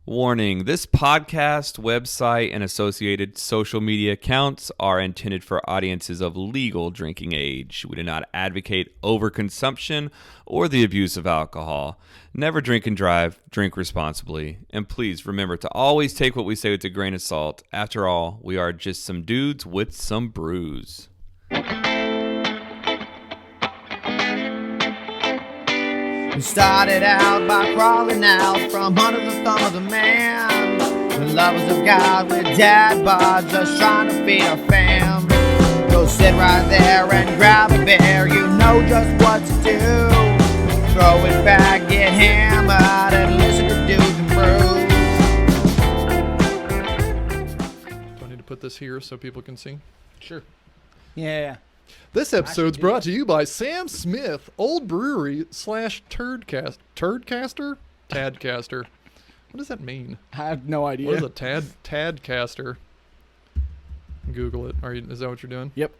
Warning, this podcast, website, and associated social media accounts are intended for audiences of legal drinking age. We do not advocate overconsumption or the abuse of alcohol. Never drink and drive, drink responsibly. And please remember to always take what we say with a grain of salt. After all, we are just some dudes with some brews. We started out by crawling out from under the thumb of the man. The lovers of God with dad bods just trying to feed our fam. Go sit right there and grab a beer, you know just what to do. Throw it back, get hammered, and listen to dudes and brews. Do I need to put this here so people can see? Sure. Yeah. This episode's brought to you by Sam Smith, Old Brewery / Turdcaster? Tadcaster. What does that mean? I have no idea. What is a Tadcaster? Google it. Is that what you're doing? Yep.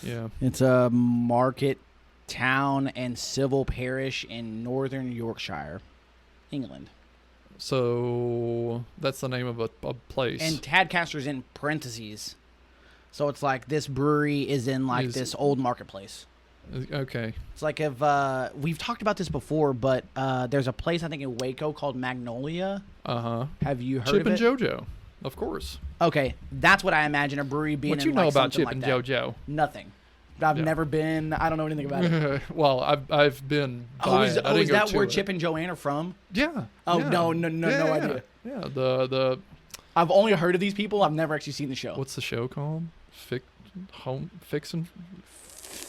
Yeah. It's a market, town, and civil parish in northern Yorkshire, England. So that's the name of a place. And Tadcaster's in parentheses. So it's like this brewery is in like this old marketplace. Okay. It's like if we've talked about this before, but there's a place I think in Waco called Magnolia. Uh-huh. Have you heard Chip of and it? JoJo, of course. Okay, that's what I imagine a brewery being. What you in, know like, about something Chip and like that. JoJo? Nothing. I've never been. I don't know anything about it. Well, I've been. Is that where it. Chip and Joanne are from? Yeah. Oh yeah. no Yeah. idea. Yeah. The I've only heard of these people. I've never actually seen the show. what's the show called?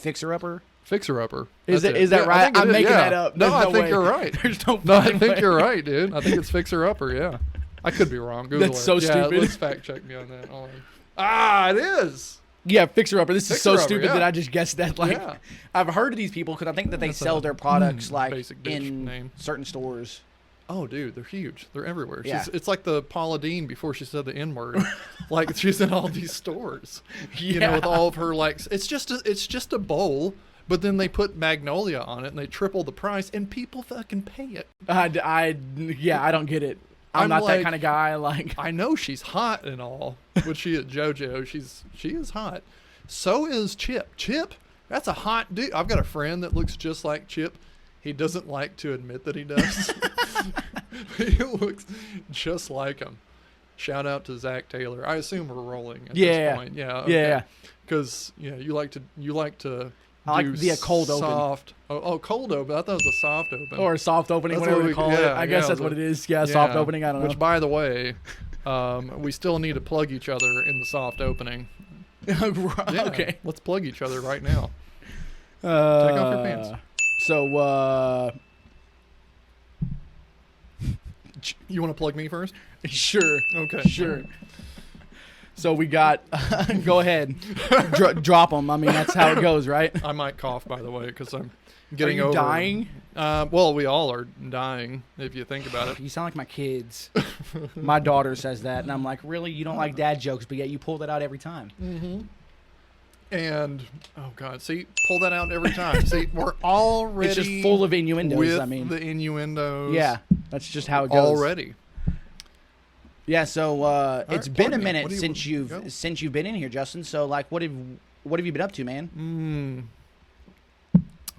Fixer Upper. Fixer Upper. Is that right? I'm making that up. No, I think way. you're right. There's no. No, I fucking think way. you're right, dude. I think it's Fixer Upper. Yeah, I could be wrong. Google That's it. so Yeah, stupid. let's fact check me on that. Hold on. It is. Yeah, Fixer Upper. This is so Fixer Upper, stupid yeah. that I just guessed that. Like, Yeah. I've heard of these people because I think that they That's sell a their products like basic bitch in name. certain stores. Oh, dude, they're huge. They're everywhere. Yeah. It's like the Paula Deen before she said the N word. Like she's in all these stores. You know, with all of her like, it's just a bowl. But then they put Magnolia on it and they triple the price and people fucking pay it. I don't get it. I'm not like, that kind of guy. Like, I know she's hot and all, but she at JoJo, she is hot. So is Chip. Chip, that's a hot dude. I've got a friend that looks just like Chip. He doesn't like to admit that he does. He looks just like him. Shout out to Zach Taylor. I assume we're rolling at this point. Yeah. Okay. Yeah. Because you like to. I like the cold open. Soft. Oh, cold open. I thought it was a soft open. Or a soft opening, That's whatever what we call it. I guess that's what it is. Yeah, soft opening. I don't know. Which, by the way, we still need to plug each other in the soft opening. Yeah, okay. Let's plug each other right now. Take off your pants. So, You want to plug me first? sure. Okay. Sure. So we got, go ahead, drop them. I mean, that's how it goes, right? I might cough, by the way, because I'm getting Are you over. dying? Well, we all are dying, if you think about it. You sound like my kids. My daughter says that, and I'm like, really? You don't like dad jokes, but yet you pull that out every time. Mm-hmm. And, oh, God, see, pull that out every time. See, we're already It's just full of innuendos, with I mean. the innuendos. Yeah, that's just how it goes. Already. Yeah, so it's been a plug me. minute What do you- since you've been in here, Justin. So like, what have you been up to, man?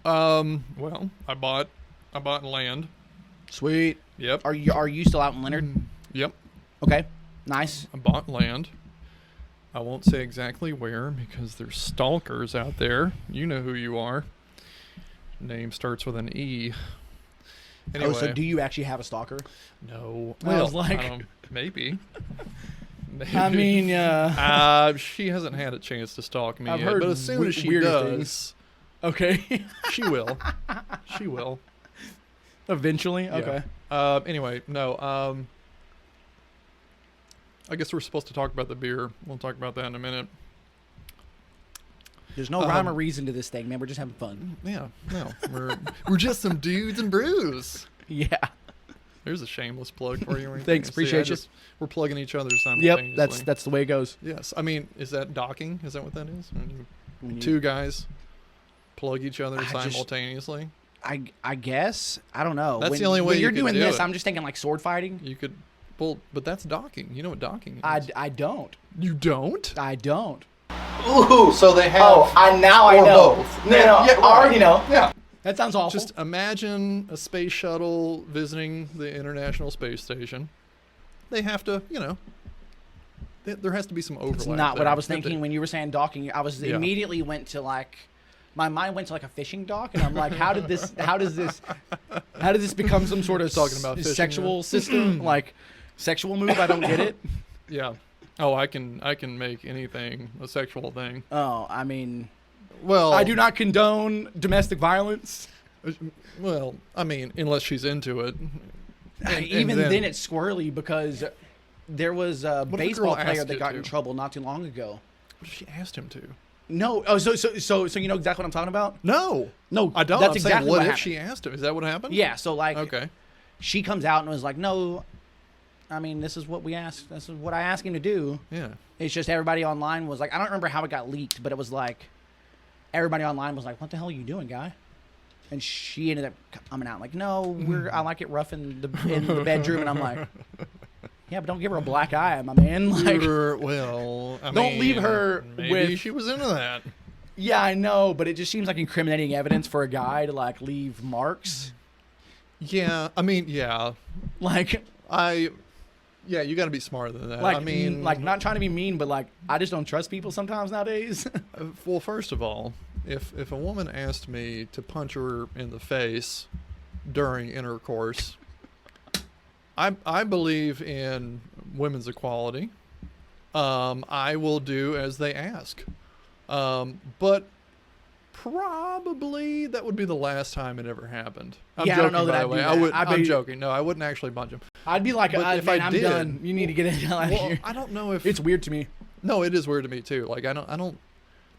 Well, I bought land. Sweet. Yep. Are you still out in Leonard? Yep. Okay, nice. I bought land. I won't say exactly where because there's stalkers out there. You know who you are. Name starts with an E. Anyway. Oh, so do you actually have a stalker? No. I was like- maybe. Maybe. I mean, she hasn't had a chance to stalk me I've yet, heard but as soon as she weirder does, things. Okay. she will. She will. Eventually. Yeah. Okay. Anyway, no. I guess we're supposed to talk about the beer. We'll talk about that in a minute. There's no rhyme or reason to this thing, man. We're just having fun. Yeah, no, we're just some dudes and brews. Yeah. There's a shameless plug for you. Thanks, appreciate you. We're plugging each other Yep, simultaneously. that's the way it goes. Yes, I mean, is that docking? Is that what that is? When you- Two guys plug each other I just- simultaneously. I guess. I don't know. That's the only way when you you're can doing do this, it. I'm just thinking like sword fighting. You could, well, but that's docking. You know what docking is? I don't. You don't? I don't. Ooh, so they have. Oh, I or know. both. No, Yeah, I already know. Yeah. That sounds awful. Just imagine a space shuttle visiting the International Space Station. They have to, there has to be some overlap. It's not what there. I was thinking when you were saying docking. I was Yeah. immediately went to like, my mind went to like a fishing dock, and I'm like, how does this become some sort of Talking about fishing sexual now. system, like sexual move? I don't get it. Yeah. Oh, I can make anything a sexual thing. Oh, I mean, Well, I do not condone domestic violence. Well, I mean, unless she's into it. And Even then, it's squirrely because there was a What if a baseball girl player asked that you got in to? trouble not too long ago. What if she asked him to? No, oh, so you know exactly what I'm talking about? No. No, I don't. That's I'm exactly saying, what if happened. she asked him? Is that what happened? Yeah, so like, Okay. she comes out and was like, "No, I mean, this is what we asked. This is what I asked him to do." Yeah. It's just everybody online was like, I don't remember how it got leaked, but it was like, everybody online was like, "What the hell are you doing, guy?" And she ended up coming out like, "No, I like it rough in the bedroom," and I'm like, "Yeah, but don't give her a black eye, my man." Like, Well, I Don't mean, leave her maybe with- she was into that. yeah, I know, but it just seems like incriminating evidence for a guy to like leave marks. Yeah. I mean, yeah. Like, Yeah, you got to be smarter than that. like, I mean, like not trying to be mean, but like, I just don't trust people sometimes nowadays. well, first of all, if a woman asked me to punch her in the face during intercourse, I believe in women's equality. I will do as they ask. But probably that would be the last time it ever happened. I'm Yeah, I joking, don't know that by I'd the do way. that. I'm joking. No, I wouldn't actually punch him. I'd be like, But if man, I I'm did- done. You need to get it out of Well, here. I don't know if It's weird to me. No, it is weird to me too. Like I don't.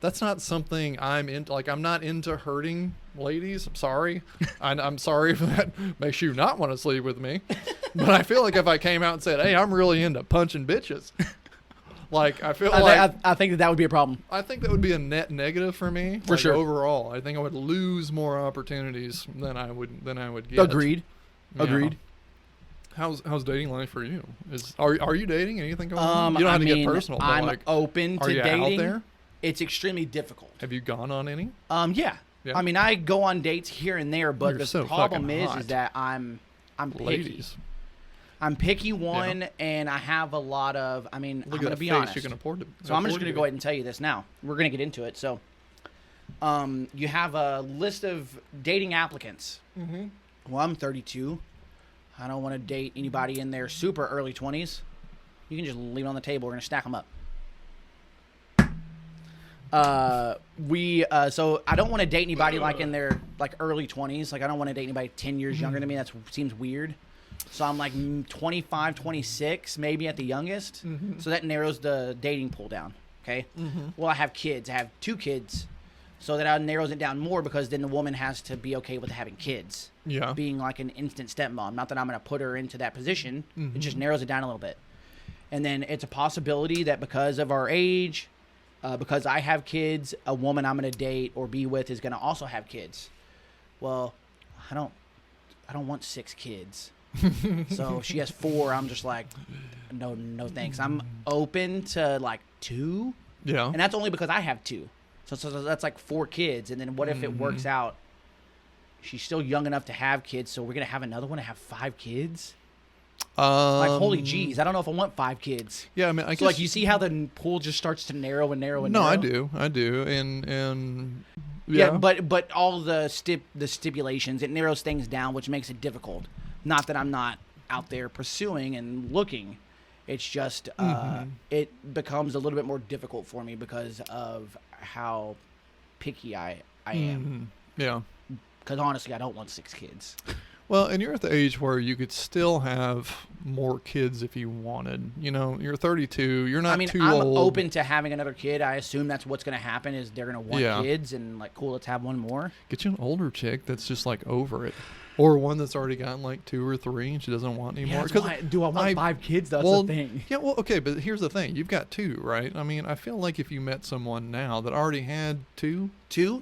That's not something I'm into. Like I'm not into hurting ladies. I'm sorry. I'm sorry if that makes you not want to sleep with me. But I feel like if I came out and said, "Hey, I'm really into punching bitches," like I feel like I think that would be a problem. I think that would be a net negative for me. For sure. Overall, I think I would lose more opportunities than I would get. Agreed. Yeah. Agreed. How's dating life for you? Are you dating? Anything going on? You don't I have to mean, get personal. But I'm like, open to are you dating. out there? It's extremely difficult. Have you gone on any? Yeah. Yeah. I mean, I go on dates here and there, but You're the so problem fucking is hot. that I'm picky. Ladies. I'm picky one, and I have a lot of. I mean, Look I'm at gonna that be face. honest. You can afford to. So I'm just going to go ahead and tell you this now. We're going to get into it. So, you have a list of dating applicants. Mm-hmm. Well, I'm 32. I don't want to date anybody in their super early 20s. You can just leave it on the table. We're going to stack them up. So I don't want to date anybody like in their like early 20s. Like I don't want to date anybody 10 years younger than me. That seems weird. So I'm like 25, 26, maybe at the youngest. Mm-hmm. So that narrows the dating pool down. Okay. Mm-hmm. Well, I have kids. I have 2 kids. So that narrows it down more because then the woman has to be okay with having kids. Yeah. Being like an instant stepmom. Not that I'm going to put her into that position. Mm-hmm. It just narrows it down a little bit. And then it's a possibility that because of our age, because I have kids, a woman I'm going to date or be with is going to also have kids. Well, I don't want 6 kids. So if she has 4, I'm just like, no thanks. I'm open to like 2. Yeah. And that's only because I have 2. So that's like 4 kids. And then what if it works out? She's still young enough to have kids, so we're going to have another one to have 5 kids? Like, holy jeez, I don't know if I want 5 kids. Yeah, I mean, I guess. So, like, you see how the pool just starts to narrow and narrow and No, narrow? I do, and Yeah, but all the stipulations, it narrows things down, which makes it difficult. Not that I'm not out there pursuing and looking. It's just it becomes a little bit more difficult for me because of how picky I am. Yeah. Because honestly, I don't want 6 kids. Well, and you're at the age where you could still have more kids if you wanted. You know, you're 32. You're not too I'm old. open to having another kid. I assume that's what's going to happen is they're going to want Yeah. kids and like, cool, let's have one more. Get you an older chick that's just like over it. Or one that's already gotten like 2 or 3 and she doesn't want any more. Do I want 5 kids? That's the thing. Yeah, well, okay, but here's the thing. You've got 2, right? I mean, I feel like if you met someone now that already had 2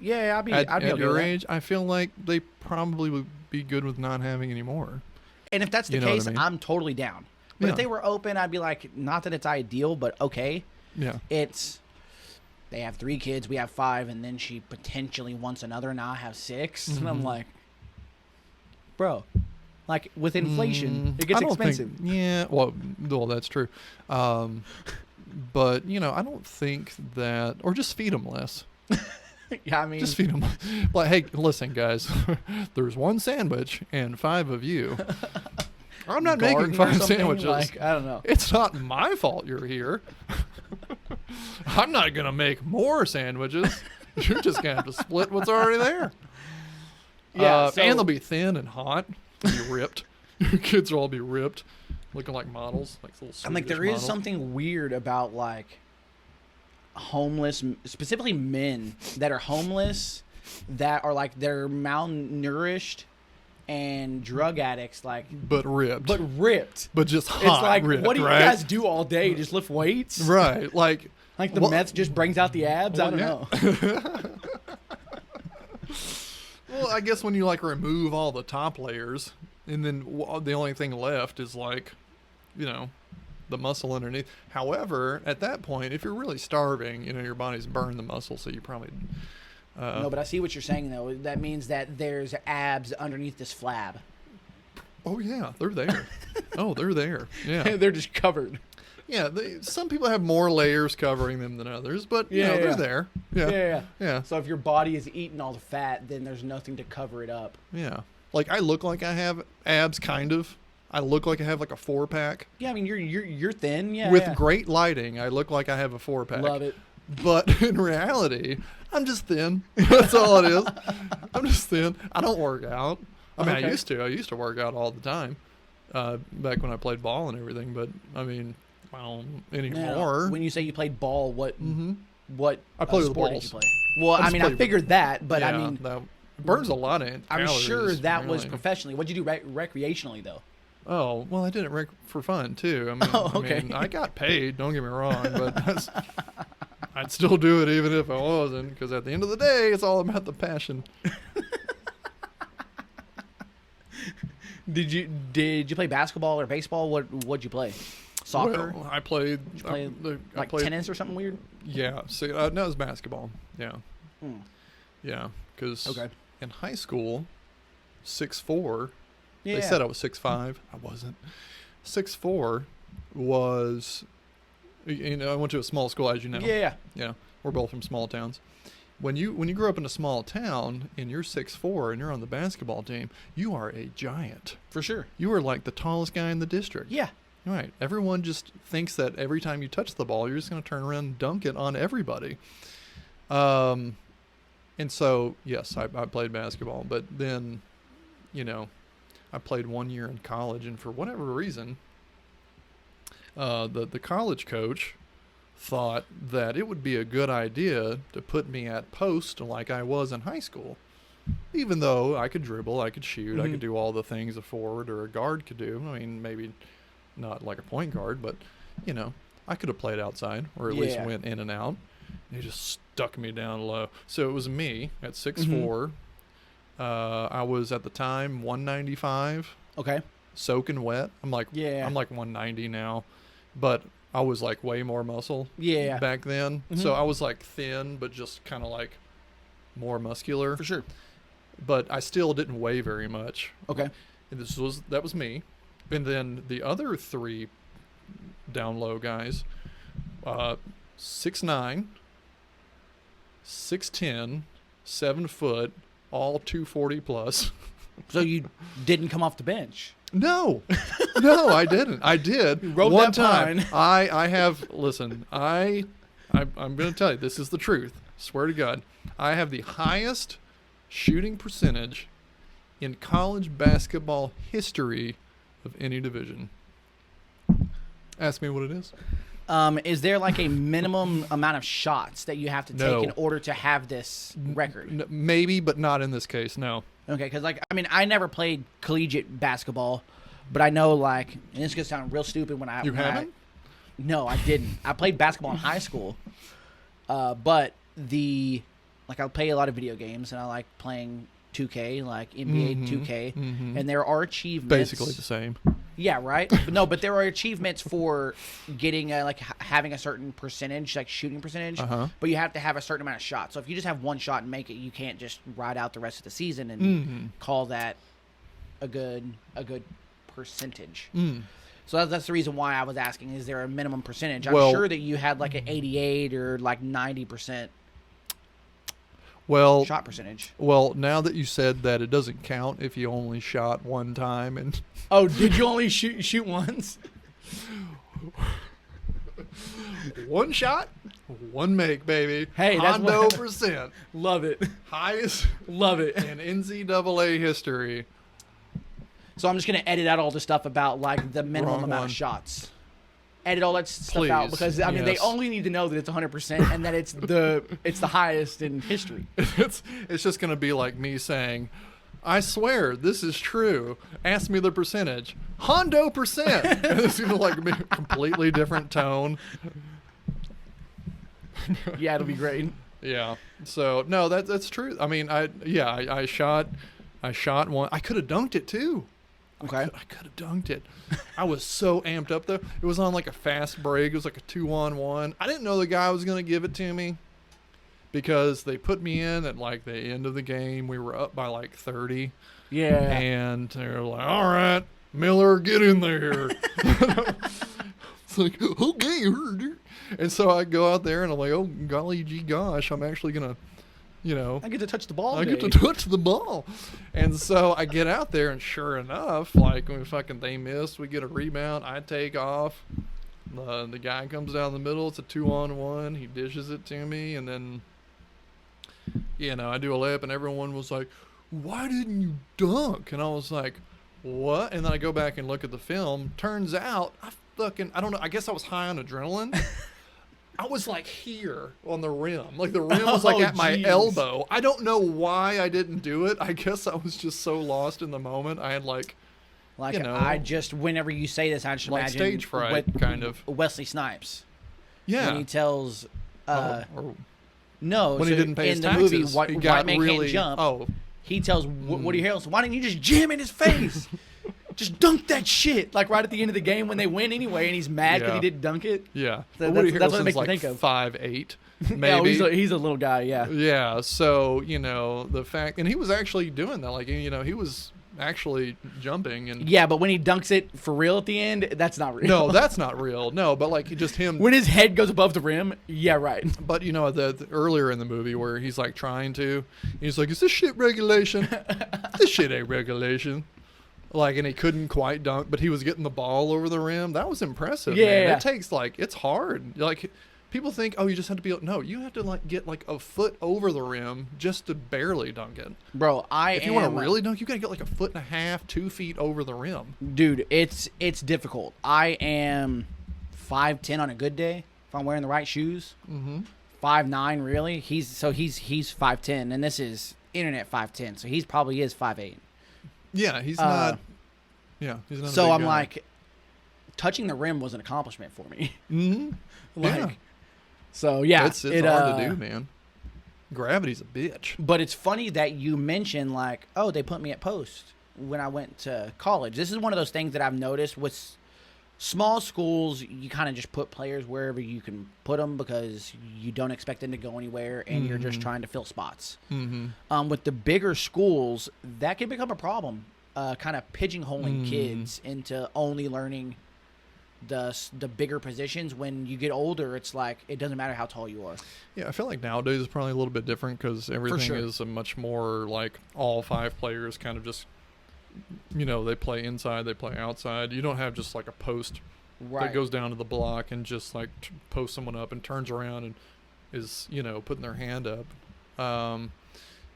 Yeah, I'd be at okay your with age, I feel like they probably would be good with not having any more. And if that's the You know what case, I mean? I'm totally down. But Yeah. if they were open, I'd be like, not that it's ideal, but okay. Yeah. They have 3 kids, we have 5, and then she potentially wants another, now I have 6. Mm-hmm. And I'm like, bro, like with inflation, it gets I don't expensive. Think, yeah, well, that's true. But, you know, I don't think that, or just feed them less. Yeah, I mean, Just feed them. Like, hey, listen, guys, there's 1 sandwich and 5 of you. I'm not making garden or 5 something, sandwiches. like, I don't know. It's not my fault you're here. I'm not going to make more sandwiches. You're just going to have to split what's already there. Yeah, and they'll be thin and hot. They'll be ripped. Your kids will all be ripped, looking like models, like little I'm like, Swedish there is models. something weird about like homeless, specifically men that are homeless, that are like they're malnourished and drug addicts, like but ripped. But just hot it's like, ripped, what do you right? guys do all day? Just lift weights? Right, like The meth just brings out the abs? I don't know. Well, I guess when you like remove all the top layers, and then the only thing left is like, you know, the muscle underneath. However, at that point, if you're really starving, you know, your body's burned the muscle, so you probably. No, but I see what you're saying though. That means that there's abs underneath this flab. Oh yeah, they're there. Oh, they're there. Yeah, They're just covered. yeah. Some people have more layers covering them than others, but you know, they're there. Yeah, yeah. So if your body is eating all the fat, then there's nothing to cover it up. Yeah. Like I look like I have abs, kind of. I look like I have like a 4-pack. Yeah, I mean you're thin. Yeah. With yeah. great lighting, I look like I have a 4-pack. Love it. But in reality, I'm just thin. That's all it is. I'm just thin. I don't work out. I mean, Okay. I used to. I used to work out all the time back when I played ball and everything. But I mean, I don't anymore. When you say you played ball, what I play with sport balls. did you play? Well, I just mean, I played- figured that, but I Yeah, mean, that burns a lot of I'm calories, sure that was really. professionally. What'd you do recreationally though? Oh, well, I did it for fun too. I mean, Oh, okay. I mean, I got paid. Don't get me wrong, but I'd still do it even if I wasn't, because at the end of the day, it's all about the passion. Did you play basketball or baseball? What'd you play? Soccer? Well, I played. play, I like played, tennis or something weird? Yeah. So, no, it was basketball. Yeah. Hmm. Yeah. Because Okay. in high school, 6'4". Yeah. They said I was 6'5". I wasn't. 6'4" was. You know, I went to a small school, as you know. Yeah. Yeah. We're both from small towns. When you grow up in a small town and you're 6'4" and you're on the basketball team, you are a giant. For sure. You are like the tallest guy in the district. Yeah. Right. Everyone just thinks that every time you touch the ball, you're just going to turn around and dunk it on everybody. And so, yes, I played basketball. But then, you know, I played 1 year in college. And for whatever reason, the college coach thought that it would be a good idea to put me at post like I was in high school. Even though I could dribble, I could shoot, I could do all the things a forward or a guard could do. I mean, maybe not like a point guard, but, you know, I could have played outside or at least Yeah. went in and out. He just stuck me down low. So it was me at 6'4". I was at the time 195, Okay. soaking wet. I'm like 190 now, but I was like way more muscle Yeah. back then. So I was like thin, but just kind of like more muscular. For sure. But I still didn't weigh very much. Okay. And that was me. And then the other 3 down low guys, 6'9", 6'10", 7 foot, all 240 plus. So you didn't come off the bench. No, I didn't. I did rode one that time. pine. I have. Listen, I'm going to tell you, this is the truth. Swear to God, I have the highest shooting percentage in college basketball history of any division. Ask me what it is. Is there like a minimum amount of shots that you have to take No. in order to have this record? Maybe, but not in this case. No. Okay, because like I mean, I never played collegiate basketball, but I know like, and this is gonna sound real stupid when I You when I- haven't? no, I didn't. I played basketball in high school, but I play a lot of video games and I like playing 2K, like NBA 2K, and there are achievements. Basically the same. Yeah, right. But there are achievements for getting having a certain percentage, like shooting percentage. But you have to have a certain amount of shots. So if you just have one shot and make it, you can't just ride out the rest of the season and call that a good percentage. So that's the reason why I was asking: is there a minimum percentage? I'm sure that you had like an 88 or like 90% shot percentage. Well, now that you said that, it doesn't count if you only shot one time. And Oh, did you only shoot once? one shot, one make, baby. Hey, that's Hondo what- percent. Love it. Highest Love it. in NCAA history. So I'm just gonna edit out all the stuff about like the minimum Wrong amount one. of shots. Edit all that stuff out Please, because I mean they yes. only need to know that it's 100% and that it's the highest in history. It's just going to be like me saying, I swear this is true. Ask me the percentage. Hondo percent. And it's going to like be a completely different tone. Yeah, it'll be great. Yeah. So no, that's true. I mean, I shot one. I could have dunked it too. Okay. I could have dunked it. I was so amped up though. It was on like a fast break. It was like a 2-on-1. I didn't know the guy was going to give it to me because they put me in at like the end of the game. We were up by like 30. Yeah. And they were like, all right, Miller, get in there. It's like, okay. And so I go out there and I'm like, oh, golly gee gosh, I'm actually going to, I get to touch the ball. I get to touch the ball. And so I get out there, and sure enough, like when they miss, we get a rebound. I take off. The guy comes down the middle. It's a 2-on-1. He dishes it to me, and then, I do a layup, and everyone was like, why didn't you dunk? And I was like, what? And then I go back and look at the film. Turns out, I don't know, I guess I was high on adrenaline. I was like here on the rim. Like the rim was like at my elbow. I don't know why I didn't do it. I guess I was just so lost in the moment. I had I just whenever you say this, I just like imagine stage fright, kind of. Wesley Snipes. Yeah. When he tells Or no, when so he didn't pay his in the taxes, movie he White got Man really. Can't Jump. Oh, He tells Woody Harrelson, why didn't you just jam in his face? Just dunk that shit. Like right at the end of the game when they win anyway, and he's mad because Yeah. he didn't dunk it. yeah. That's Woody what it Harrelson's makes me like think of. 5'8", Yeah, maybe. he's a little guy, yeah. Yeah. So the fact, and he was actually doing that. Like he was actually jumping and. Yeah, but when he dunks it for real at the end, that's not real. No, that's not real. No, but like just him. When his head goes above the rim, yeah, right. But the earlier in the movie where he's like trying to, he's like, "Is this shit regulation? This shit ain't regulation." Like, and he couldn't quite dunk, but he was getting the ball over the rim. That was impressive. Yeah, man. yeah. It takes it's hard. Like, people think, oh, you just have to be. No, you have to like get like a foot over the rim just to barely dunk it. Bro, If you want to really dunk, you gotta get like a foot and a half, 2 feet over the rim. Dude, it's difficult. I am 5'10" on a good day if I'm wearing the right shoes. 5'9" really. He's 5'10", and this is internet 5'10", so he's probably is 5'8". Yeah, he's not. Yeah, he's not. So a big I'm guy. like, touching the rim was an accomplishment for me. Yeah. So yeah, It's hard to do, man. Gravity's a bitch. But it's funny that you mentioned like, oh, they put me at post when I went to college. This is one of those things that I've noticed with small schools. You kind of just put players wherever you can put them because you don't expect them to go anywhere, and you're just trying to fill spots. With the bigger schools, that can become a problem. Kind of pigeonholing kids into only learning the bigger positions. When you get older, it's like it doesn't matter how tall you are. Yeah, I feel like nowadays it's probably a little bit different because everything sure. is a much more like all 5 players kind of just, they play inside, they play outside. You don't have just like a post that goes down to the block and just like posts someone up and turns around and is, putting their hand up.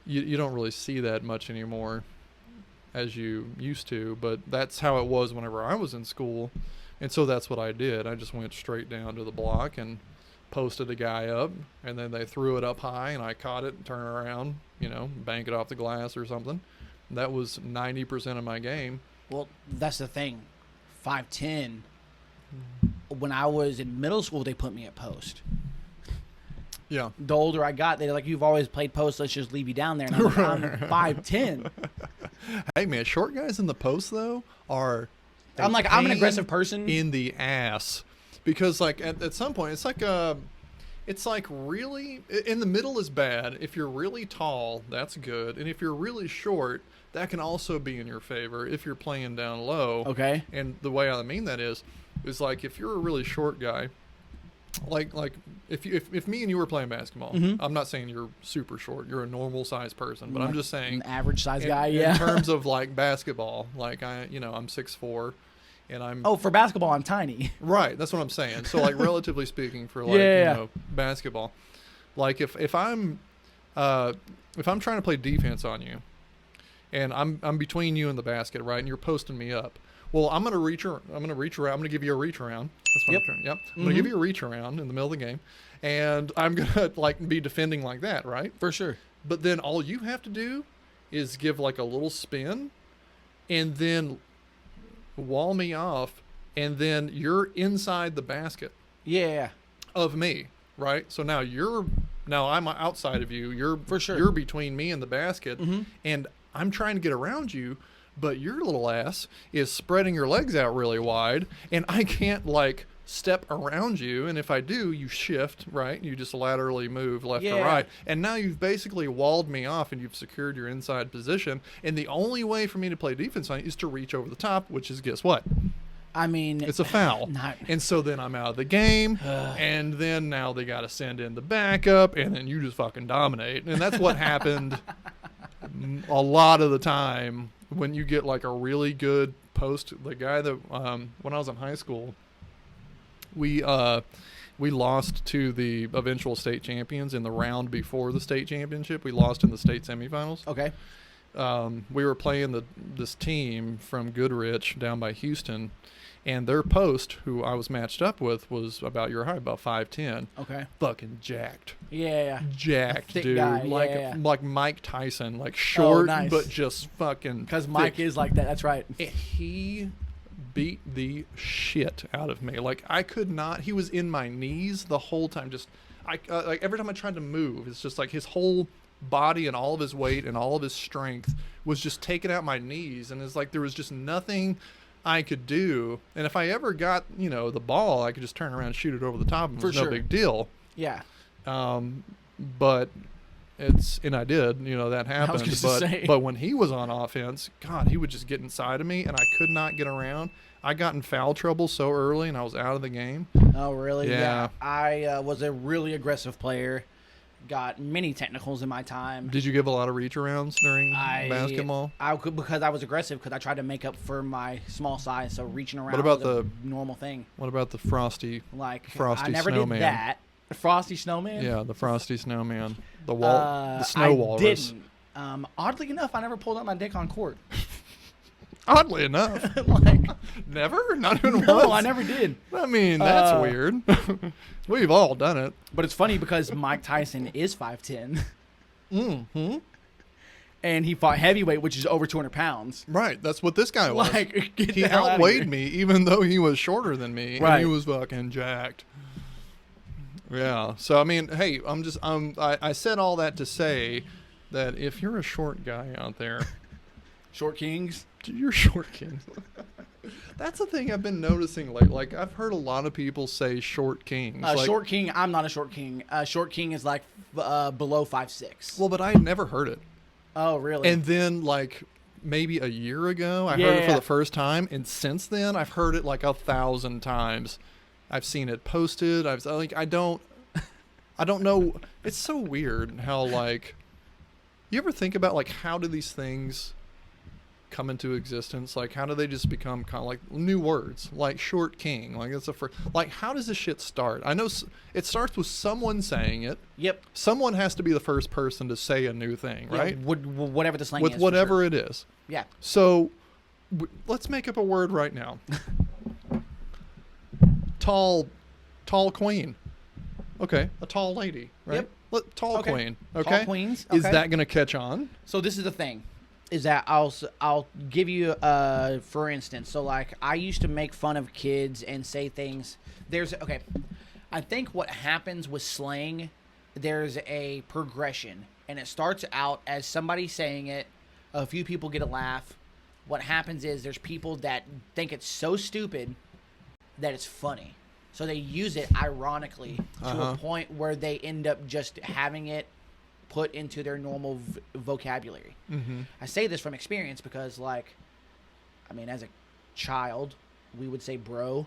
You don't really see that much anymore as you used to, but that's how it was whenever I was in school. And so that's what I did. I just went straight down to the block and posted a guy up, and then they threw it up high, and I caught it and turned around, bank it off the glass or something. That was 90% of my game. Well, that's the thing. 5'10". When I was in middle school, they put me at post. Yeah. The older I got, they're like, "You've always played post. Let's just leave you down there." And I'm like, "I'm 5'10". Hey, man, short guys in the post, though, are... I'm like, I'm an aggressive person. In the ass. Because, like, at some point, it's like really... In the middle is bad. If you're really tall, that's good. And if you're really short, that can also be in your favor if you're playing down low. Okay. And the way I mean that is like, if you're a really short guy... Like if me and you were playing basketball, I'm not saying you're super short. You're a normal sized person, but I'm just saying an average size guy. Yeah. In terms of like basketball, like I'm 6'4", and I'm for basketball I'm tiny. Right, that's what I'm saying. So like relatively speaking, for like basketball, like if I'm trying to play defense on you, and I'm between you and the basket, right, and you're posting me up. Well, I'm gonna reach around. I'm gonna give you a reach around. That's what I'm trying. Yep. I'm gonna give you a reach around in the middle of the game, and I'm gonna like be defending like that, right? For sure. But then all you have to do is give like a little spin, and then wall me off, and then you're inside the basket. Yeah. Of me, right? So now I'm outside of you. You're for sure. You're between me and the basket, and I'm trying to get around you. But your little ass is spreading your legs out really wide, and I can't, like, step around you. And if I do, you shift, right? You just laterally move left to right. And now you've basically walled me off, and you've secured your inside position. And the only way for me to play defense on you is to reach over the top, which is, guess what? I mean... It's a foul. And so then I'm out of the game, and then now they got to send in the backup, and then you just fucking dominate. And that's what happened a lot of the time. When you get like a really good post, the guy that when I was in high school, we lost to the eventual state champions in the round before the state championship. We lost in the state semifinals. Okay. We were playing this team from Goodrich down by Houston, and their post, who I was matched up with, was about your height, about 5'10". Okay. Fucking jacked. Yeah. Jacked, thick dude. Guy. Like Mike Tyson, like short, nice. but just fucking. Because Mike is like that. That's right. He beat the shit out of me. Like I could not. He was in my knees the whole time. Just like every time I tried to move, it's just like his whole body and all of his weight and all of his strength was just taking out my knees, and it's like there was just nothing I could do. And if I ever got the ball, I could just turn around and shoot it over the top, and it was no big deal. Yeah. But and I did, that happened. But when he was on offense, God, he would just get inside of me, and I could not get around. I got in foul trouble so early, and I was out of the game. Oh, really? Yeah. I was a really aggressive player. Got many technicals in my time. Did you give a lot of reach arounds during basketball? I could, because I was aggressive, because I tried to make up for my small size, so reaching around was a normal thing. What about the frosty I never snowman? did that. The frosty snowman? Yeah, the frosty snowman. The snow walrus. Didn't. Oddly enough, I never pulled out my dick on court. Oddly enough. Never? Not even once? No, I never did. I mean, that's weird. We've all done it. But it's funny because Mike Tyson is 5'10". Mm-hmm. And he fought heavyweight, which is over 200 pounds. Right. That's what this guy was. He outweighed me, even though he was shorter than me. Right. And he was fucking jacked. Yeah. So, I mean, hey, I said all that to say that if you're a short guy out there. Short kings? You're short kings. That's the thing I've been noticing lately. Like, I've heard a lot of people say short kings. Short king, I'm not a short king. Short king is like below 5'6". Well, but I had never heard it. Oh, really? And then, like, maybe a year ago, I heard it for the first time. And since then, I've heard it like 1,000 times. I've seen it posted. I don't know. It's so weird how, like, you ever think about, like, how do these things come into existence? Like, how do they just become kind of like new words, like short king? Like, that's like, how does this shit start? I know it starts with someone saying it. Yep. Someone has to be the first person to say a new thing, right? Whatever the slang with is. Whatever sure. it is. Yeah. So let's make up a word right now. Tall queen. Okay. A tall lady, right? Yep. Tall queen. Okay. Tall queens. Okay. Is that going to catch on? So this is the thing. is that I'll give you for instance. So like I used to make fun of kids and say things. I think what happens with slang, there's a progression, and it starts out as somebody saying it. A few people get a laugh. What happens is there's people that think it's so stupid that it's funny. So they use it ironically to a point where they end up just having it put into their normal vocabulary. Mm-hmm. I say this from experience because, like, I mean, as a child, we would say bro.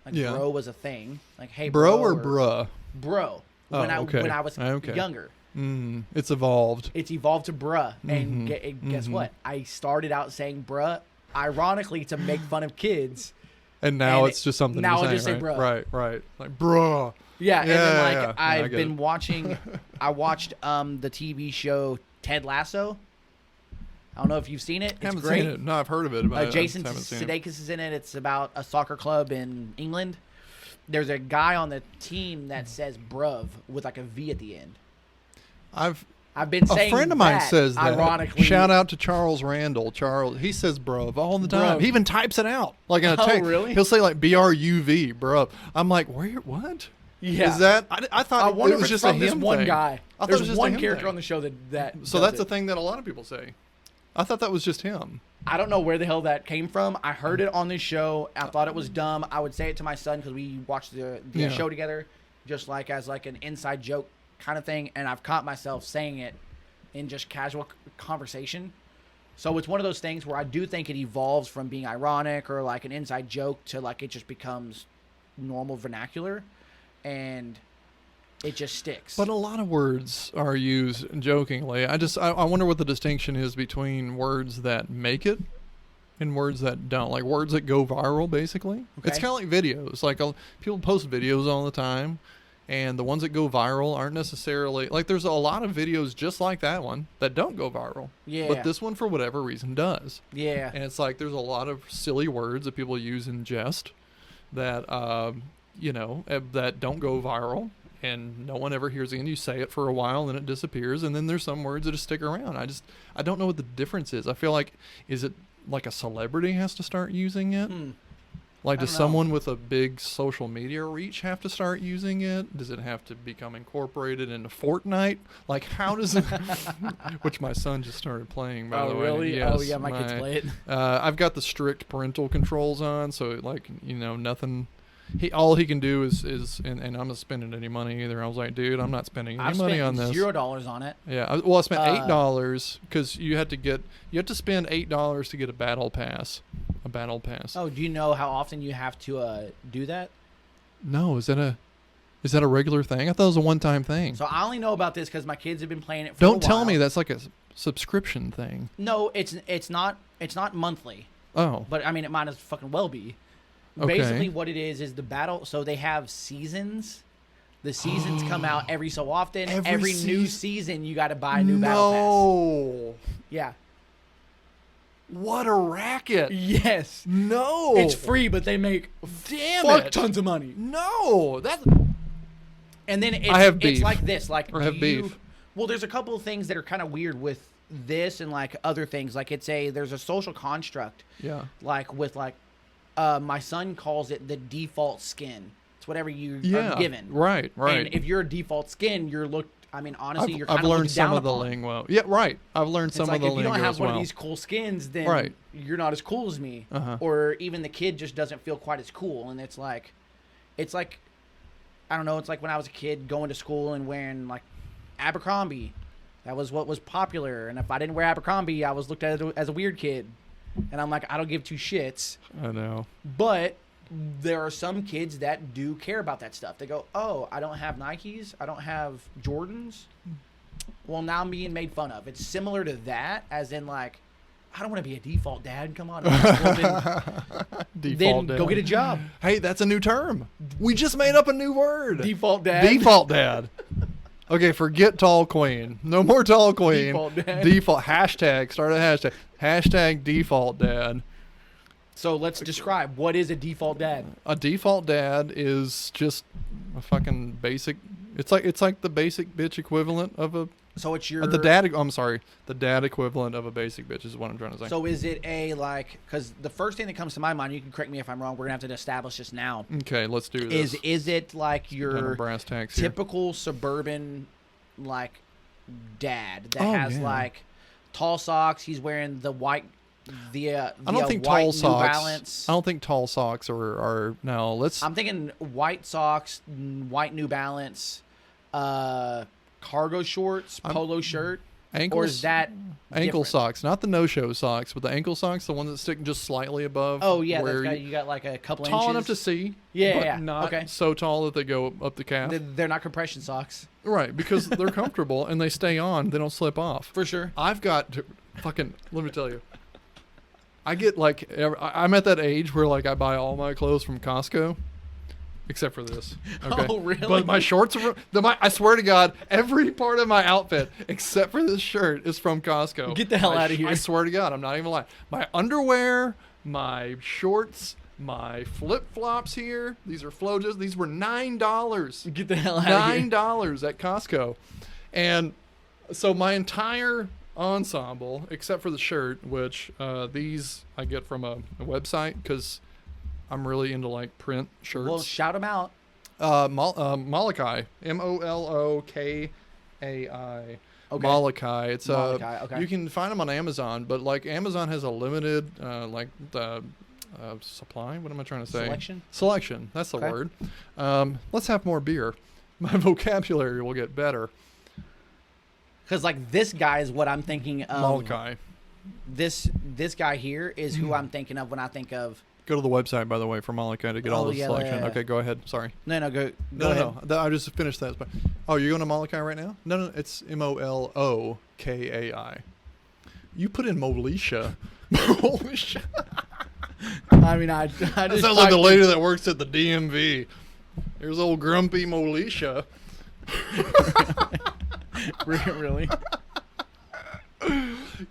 Like, bro was a thing. Like, hey, bro. Bro or bruh? Bro. When I was younger. It's evolved. It's evolved to bruh. And guess what? I started out saying bruh, ironically, to make fun of kids. And now it's just something now you're I just saying, say bruh. Right. Like, bruh. Yeah, and then, like, I I've been watching, I watched the TV show Ted Lasso. I don't know if you've seen it. It's haven't great. seen it. No, I've heard of it. But Jason I haven't seen it. Sudeikis is in it. It's about a soccer club in England. There's a guy on the team that says bruv with like a V at the end. I've been saying a friend of mine that, says that. Ironically, Shout out to Charles Randall. Charles, he says bruv all the time. Bruv. He even types it out like in a text. Really? He'll say like BRUV, bruv. I'm like, what? Yeah. Is that? I thought I wonder it was if it's just a from this him one thing. guy. I thought it There's was just a one him character thing. on the show that. So does that's the it. thing that a lot of people say. I thought that was just him. I don't know where the hell that came from. I heard it on this show. I thought it was dumb. I would say it to my son because we watched the show together, just like as like an inside joke kind of thing. And I've caught myself saying it in just casual conversation. So it's one of those things where I do think it evolves from being ironic or like an inside joke to like it just becomes normal vernacular, and it just sticks. But a lot of words are used jokingly. I wonder what the distinction is between words that make it and words that don't. Like words that go viral, basically. Okay. It's kind of like videos. Like people post videos all the time, and the ones that go viral aren't necessarily like. There's a lot of videos just like that one that don't go viral. Yeah. But this one, for whatever reason, does. Yeah. And it's like there's a lot of silly words that people use in jest that that don't go viral. And no one ever hears it. And you say it for a while, and it disappears. And then there's some words that just stick around. I don't know what the difference is. I feel like, is it like a celebrity has to start using it? Like, does someone with a big social media reach have to start using it? Does it have to become incorporated into Fortnite? Like, how does it? Which my son just started playing, by the way. Really? Yes, Oh, yeah, my kids play it. I've got the strict parental controls on, so like nothing. All he can do is and I'm not spending any money either. I was like, dude, I'm not spending any money on this. $0 on it. Yeah, I spent $8 because you have to spend $8 to get a battle pass. A battle pass. Oh, do you know how often you have to do that? No, is that a regular thing? I thought it was a one-time thing. So I only know about this because my kids have been playing it for Don't a tell while. me that's like a subscription thing. No, it's not monthly. Oh, But I mean, it might as fucking well be. Okay. Basically, what it is the battle. So they have seasons. The seasons come out every so often. Every new season, you got to buy a new battle no. pass. Yeah. What a racket! Yes. No, It's free, but they make Damn it. tons of money. No, that. And then I have it's beef. like this. Like, Or have beef. Well, there's a couple of things that are kind of weird with this and like other things. Like there's a social construct. Yeah. Like with my son calls it the default skin. It's whatever you are given. Right. And if you're a default skin, you're looked. I mean, honestly, you're kind I've of learned looked down some of the upon. lingo. Yeah, right. I've learned It's some like of the if you lingo don't have as one well. of these cool skins, then Right. you're not as cool as me. Uh-huh. Or even the kid just doesn't feel quite as cool. And it's like, I don't know. It's like when I was a kid going to school and wearing like Abercrombie. That was what was popular. And if I didn't wear Abercrombie, I was looked at as a weird kid. And I'm like, I don't give two shits. I know. But there are some kids that do care about that stuff. They go, oh, I don't have Nikes. I don't have Jordans. Well, now I'm being made fun of. It's similar to that, as in like, I don't want to be a default dad. Come on. Then go get a job. Hey, that's a new term. We just made up a new word. Default dad. Default dad. Okay, forget tall queen. No more tall queen. Default dad. Default hashtag. Start a hashtag. Hashtag default dad. So let's describe what is a default dad. A default dad is just a fucking basic. It's like the basic bitch equivalent of a So it's your The dad. I'm sorry. The dad equivalent of a basic bitch is what I'm trying to say. So is it a like? Because the first thing that comes to my mind, you can correct me if I'm wrong. We're gonna have to establish this now. Okay, let's do this. Is it like Down your to brass tacks here. typical suburban like dad that Oh, has yeah. like tall socks? He's wearing the white. I don't think white tall New socks. Balance. I don't think tall socks are no. Let's. I'm thinking white socks, white New Balance, cargo shorts, polo shirt. Ankles, Or is that ankle different? socks, not the no-show socks, but the ankle socks, the ones that stick just slightly above. Oh yeah, where you got like a couple tall inches. enough to see. Yeah, but yeah, not okay. so tall that they go up the calf. They're not compression socks Right, because they're comfortable and they stay on. They don't slip off. for sure. I've got fucking. Let me tell you. I get like I'm at that age where like I buy all my clothes from Costco, except for this. Okay? Oh, really? But my shorts are. I swear to God, every part of my outfit except for this shirt is from Costco. Get the hell outta here. I swear to God, I'm not even lying. My underwear, my shorts, my flip flops here. These are Flojas. These were $9. Get the hell out of here. $9 at Costco, and so my entire ensemble, except for the shirt, which these I get from a website because I'm really into like print shirts. Well, shout them out. Molokai, Molokai. Okay. Molokai. It's Molokai, okay. You can find them on Amazon, but like Amazon has a limited supply. What am I trying to say? Selection. That's the Okay. word. Let's have more beer. My vocabulary will get better. Because like this guy is what I'm thinking of. Molokai. This guy here is who I'm thinking of when I think of. Go to the website, by the way, for Molokai to get all Oh, the yeah, selection. yeah. Okay, go ahead. Sorry. No, go No, ahead. no. I just finished that. Oh, you're going to Molokai right now? No, it's Molokai. You put in Molisha. Molisha. I mean, I just That sounds like the lady that works at the DMV. Here's old grumpy Molisha. really.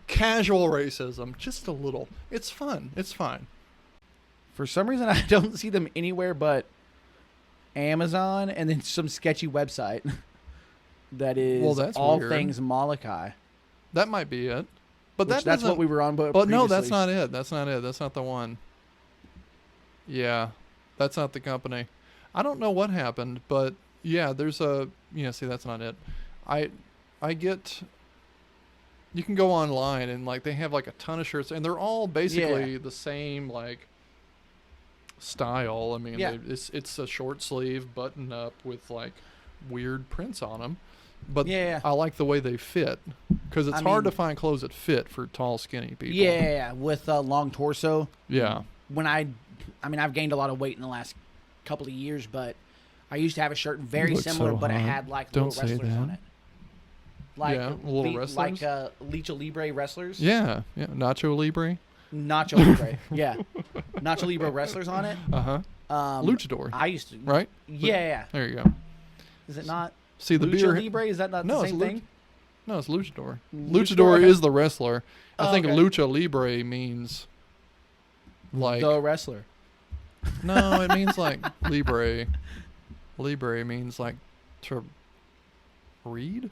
Casual racism, just a little. It's fun. It's fine. For some reason, I don't see them anywhere but Amazon and then some sketchy website that is Well, that's all weird. things Molokai. That might be it. But That's doesn't- what we were on. But no, that's previously. not it. That's not it. That's not the one. Yeah, that's not the company. I don't know what happened, but yeah, there's a. See, that's not it. I get. You can go online and like they have like a ton of shirts, and they're all basically the same like style. I mean, Yeah. it's a short sleeve button up with like weird prints on them. But Yeah. I like the way they fit because it's I hard to mean- find clothes that fit for tall, skinny people. Yeah, with a long torso. Yeah. When I've gained a lot of weight in the last couple of years, but I used to have a shirt very look similar, so but it hot. had like Don't little say wrestlers that. on it. Like Yeah, little wrestlers? like Lucha Libre wrestlers. Yeah. Nacho Libre. Nacho Libre. Yeah, Nacho Libre wrestlers on it. Uh-huh. Luchador. I used to. Right? Yeah. There you go. Is it not See the Lucha beer. Libre? Is that not No, the it's same Luch- thing? No, it's Luchador. Luchador, Luchador okay. is the wrestler. I Oh, think okay. Lucha Libre means like The wrestler. no, it means like Libre. Libre means like to read.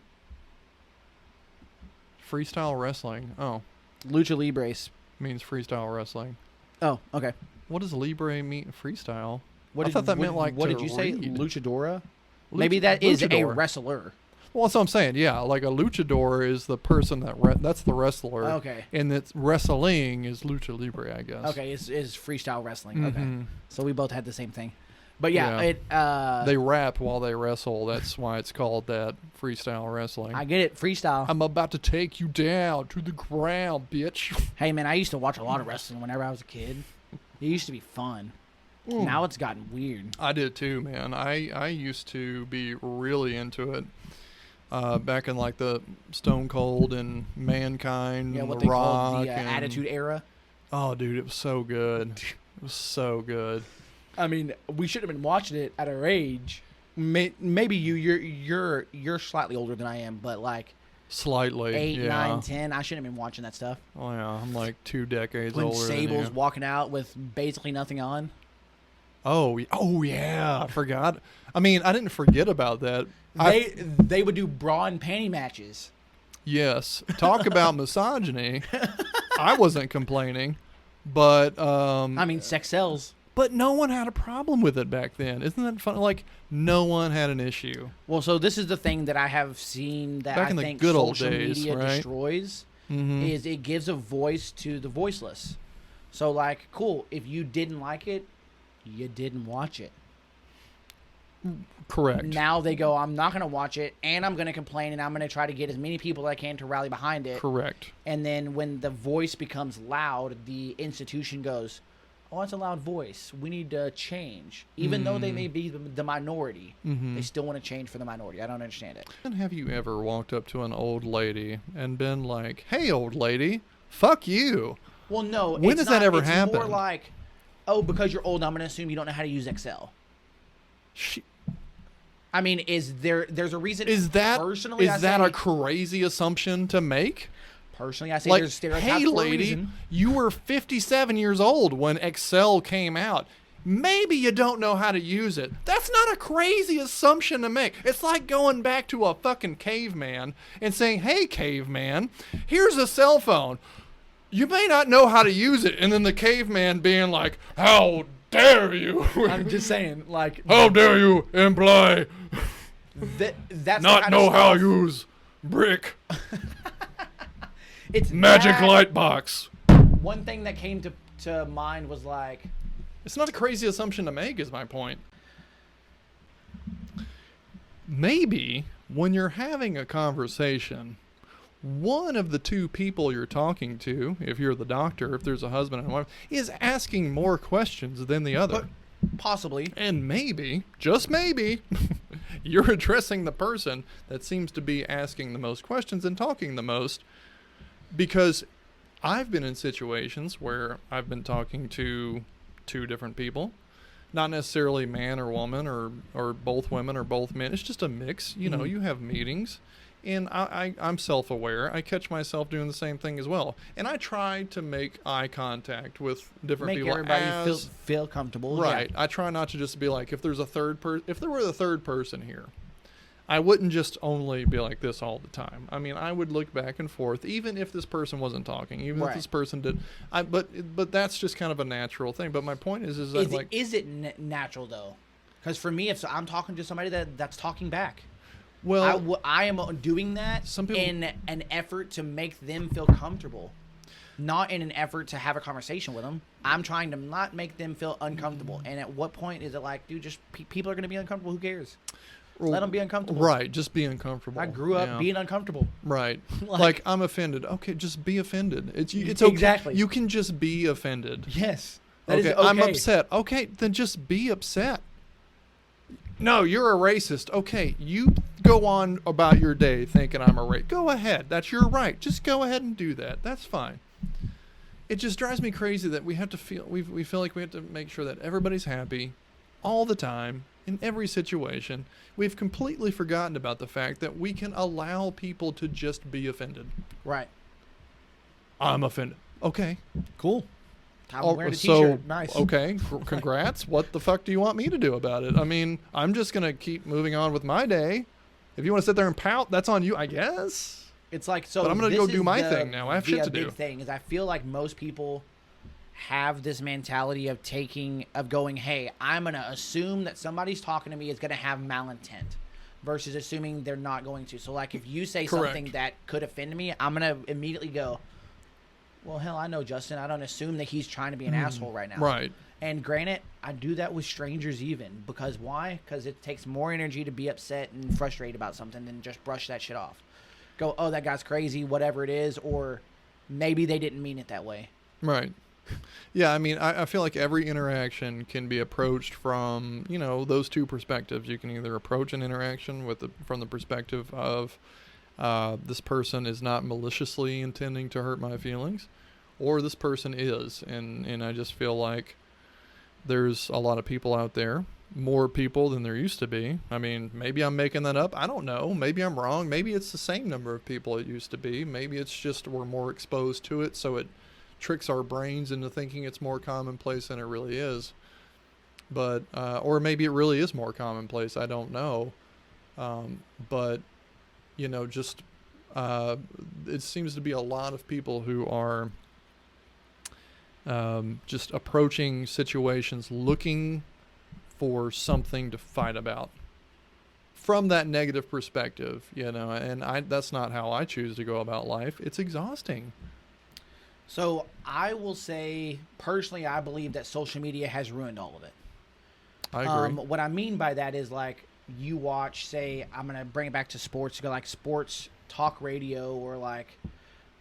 Freestyle wrestling. Oh, Lucha Libres. means freestyle wrestling. Oh, okay. What does Libre mean? Freestyle. What I thought that meant like what to did you say? read. Luchadora? Maybe that is a wrestler. Well, that's what I'm saying. Yeah, like a luchador is the person that's the wrestler. Okay. And it's wrestling is lucha libre, I guess. Okay, is freestyle wrestling. Okay. Mhm. So we both had the same thing. But yeah, Yeah. it They rap while they wrestle. That's why it's called that, freestyle wrestling. I get it, freestyle. I'm about to take you down to the ground, bitch. Hey man, I used to watch a lot of wrestling whenever I was a kid. It used to be fun. Now it's gotten weird. I did too, man. I used to be really into it. Back in like the Stone Cold and Mankind, Yeah, and what the they Rock, called the and, Attitude Era. Oh, dude, it was so good. It was so good. I mean, we should have been watching it at our age. Maybe you're slightly older than I am, but like Slightly, 8, yeah. 9, 10, I shouldn't have been watching that stuff. Oh yeah, I'm like 2 decades When older Sable's than you. walking out with basically nothing on. Oh yeah, I forgot. I mean, I didn't forget about that. They would do bra and panty matches. Yes. Talk about misogyny. I wasn't complaining, but I mean, sex sells. but no one had a problem with it back then. Isn't that fun? Like, no one had an issue. Well, so this is the thing that I have seen that Back I in the think good old social days, media right? destroys Mm-hmm. is it gives a voice to the voiceless. So, like, cool, if you didn't like it, you didn't watch it. Correct. Now they go, I'm not going to watch it, and I'm going to complain, and I'm going to try to get as many people as I can to rally behind it. Correct. And then when the voice becomes loud, the institution goes, oh, it's a loud voice. We need to change. Even though they may be the minority, they still want to change for the minority. I don't understand it. And have you ever walked up to an old lady and been like, hey, old lady, fuck you? Well, no. When it's does that not- ever it's happen? more like, oh, because you're old, I'm going to assume you don't know how to use Excel. I mean, there's a reason. Is that personally, I a say- crazy assumption to make? Personally, I say Like, there's stereotypes hey, for a lady, reason. you were 57 years old when Excel came out. Maybe you don't know how to use it. That's not a crazy assumption to make. It's like going back to a fucking caveman and saying, hey, caveman, here's a cell phone. You may not know how to use it. And then the caveman being like, how dare you? I'm just saying, like, How dare you imply that's not the kind know of how stuff- to use brick, It's magic that- light box? One thing that came to mind was like, It's not a crazy assumption to make, is my point. Maybe when you're having a conversation, one of the two people you're talking to, if you're the doctor, if there's a husband and wife, is asking more questions than the other. possibly. And maybe, just maybe, you're addressing the person that seems to be asking the most questions and talking the most. Because I've been in situations where I've been talking to two different people, not necessarily man or woman or both women or both men. It's just a mix. You know, you have meetings, and I'm self-aware. I catch myself doing the same thing as well. And I try to make eye contact with different Make people. everybody feel comfortable. Right. Yeah. I try not to just be like, if there were a third person here, I wouldn't just only be like this all the time. I mean, I would look back and forth, even if this person wasn't talking, even if Right. this person did. But that's just kind of a natural thing. But my point is that Is it natural though? Because for me, if I'm talking to somebody that's talking back, well, I am doing that Some people- in an effort to make them feel comfortable, not in an effort to have a conversation with them. I'm trying to not make them feel uncomfortable. And at what point is it like, dude, just people are going to be uncomfortable. Who cares? Let them be uncomfortable. right, just be uncomfortable. I grew up Yeah. being uncomfortable. Right. Like- like I'm offended. Okay, just be offended. It's okay. Exactly. You can just be offended. Yes. That Okay, is okay. I'm upset. Okay, then just be upset. No, you're a racist. Okay, you go on about your day thinking I'm a racist. Go ahead. That's your right. Just go ahead and do that. That's fine. It just drives me crazy that we have to feel we feel like we have to make sure that everybody's happy all the time in every situation. We've completely forgotten about the fact that we can allow people to just be offended. Right. I'm offended. Okay. Cool. I'm Oh, wearing a so, t-shirt. Nice. Okay, congrats. What the fuck do you want me to do about it? I mean, I'm just going to keep moving on with my day. If you want to sit there and pout, that's on you, I guess. It's like, so But I'm gonna this go is do my the- thing now. I have the shit to big do. thing is I feel like most people have this mentality of going, hey, I'm going to assume that somebody's talking to me is going to have malintent versus assuming they're not going to. So like if you say Correct. something that could offend me, I'm going to immediately go, well, hell, I know Justin. I don't assume that he's trying to be an asshole right now. Right. And granted, I do that with strangers even. Because why? Because it takes more energy to be upset and frustrated about something than just brush that shit off. Go, oh, that guy's crazy, whatever it is, or maybe they didn't mean it that way. Right. Yeah, I mean, I feel like every interaction can be approached from, those two perspectives. You can either approach an interaction from the perspective of this person is not maliciously intending to hurt my feelings, or this person is. And I just feel like there's a lot of people out there, more people than there used to be. I mean, maybe I'm making that up. I don't know. Maybe I'm wrong. Maybe it's the same number of people it used to be. Maybe it's just we're more exposed to it, so it tricks our brains into thinking it's more commonplace than it really is. But or maybe it really is more commonplace. I don't know. But just it seems to be a lot of people who are just approaching situations looking for something to fight about from that negative perspective, and that's not how I choose to go about life. It's exhausting. So I will say, personally, I believe that social media has ruined all of it. I agree. What I mean by that is, like, you watch, say, I'm going to bring it back to sports, go like sports talk radio, or like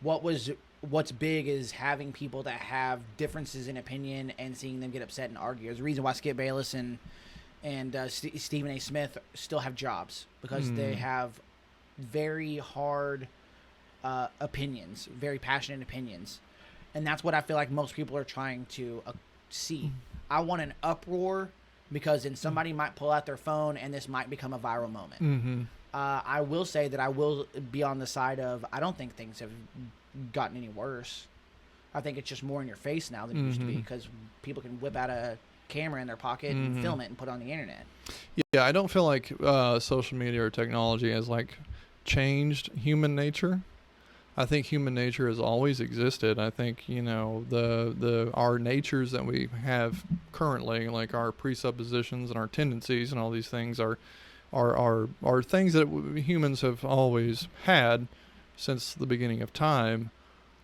what's big is having people that have differences in opinion and seeing them get upset and argue. There's a reason why Skip Bayless and Stephen A. Smith still have jobs, because they have very hard opinions, very passionate opinions. And that's what I feel like most people are trying to see. I want an uproar, because then somebody might pull out their phone and this might become a viral moment. Mm-hmm. I will say that I will be on the side of, I don't think things have gotten any worse. I think it's just more in your face now than it used to be, because people can whip out a camera in their pocket and film it and put it on the internet. Yeah, I don't feel like social media or technology has like changed human nature. I think human nature has always existed. I think, our natures that we have currently, like our presuppositions and our tendencies and all these things are things that humans have always had since the beginning of time.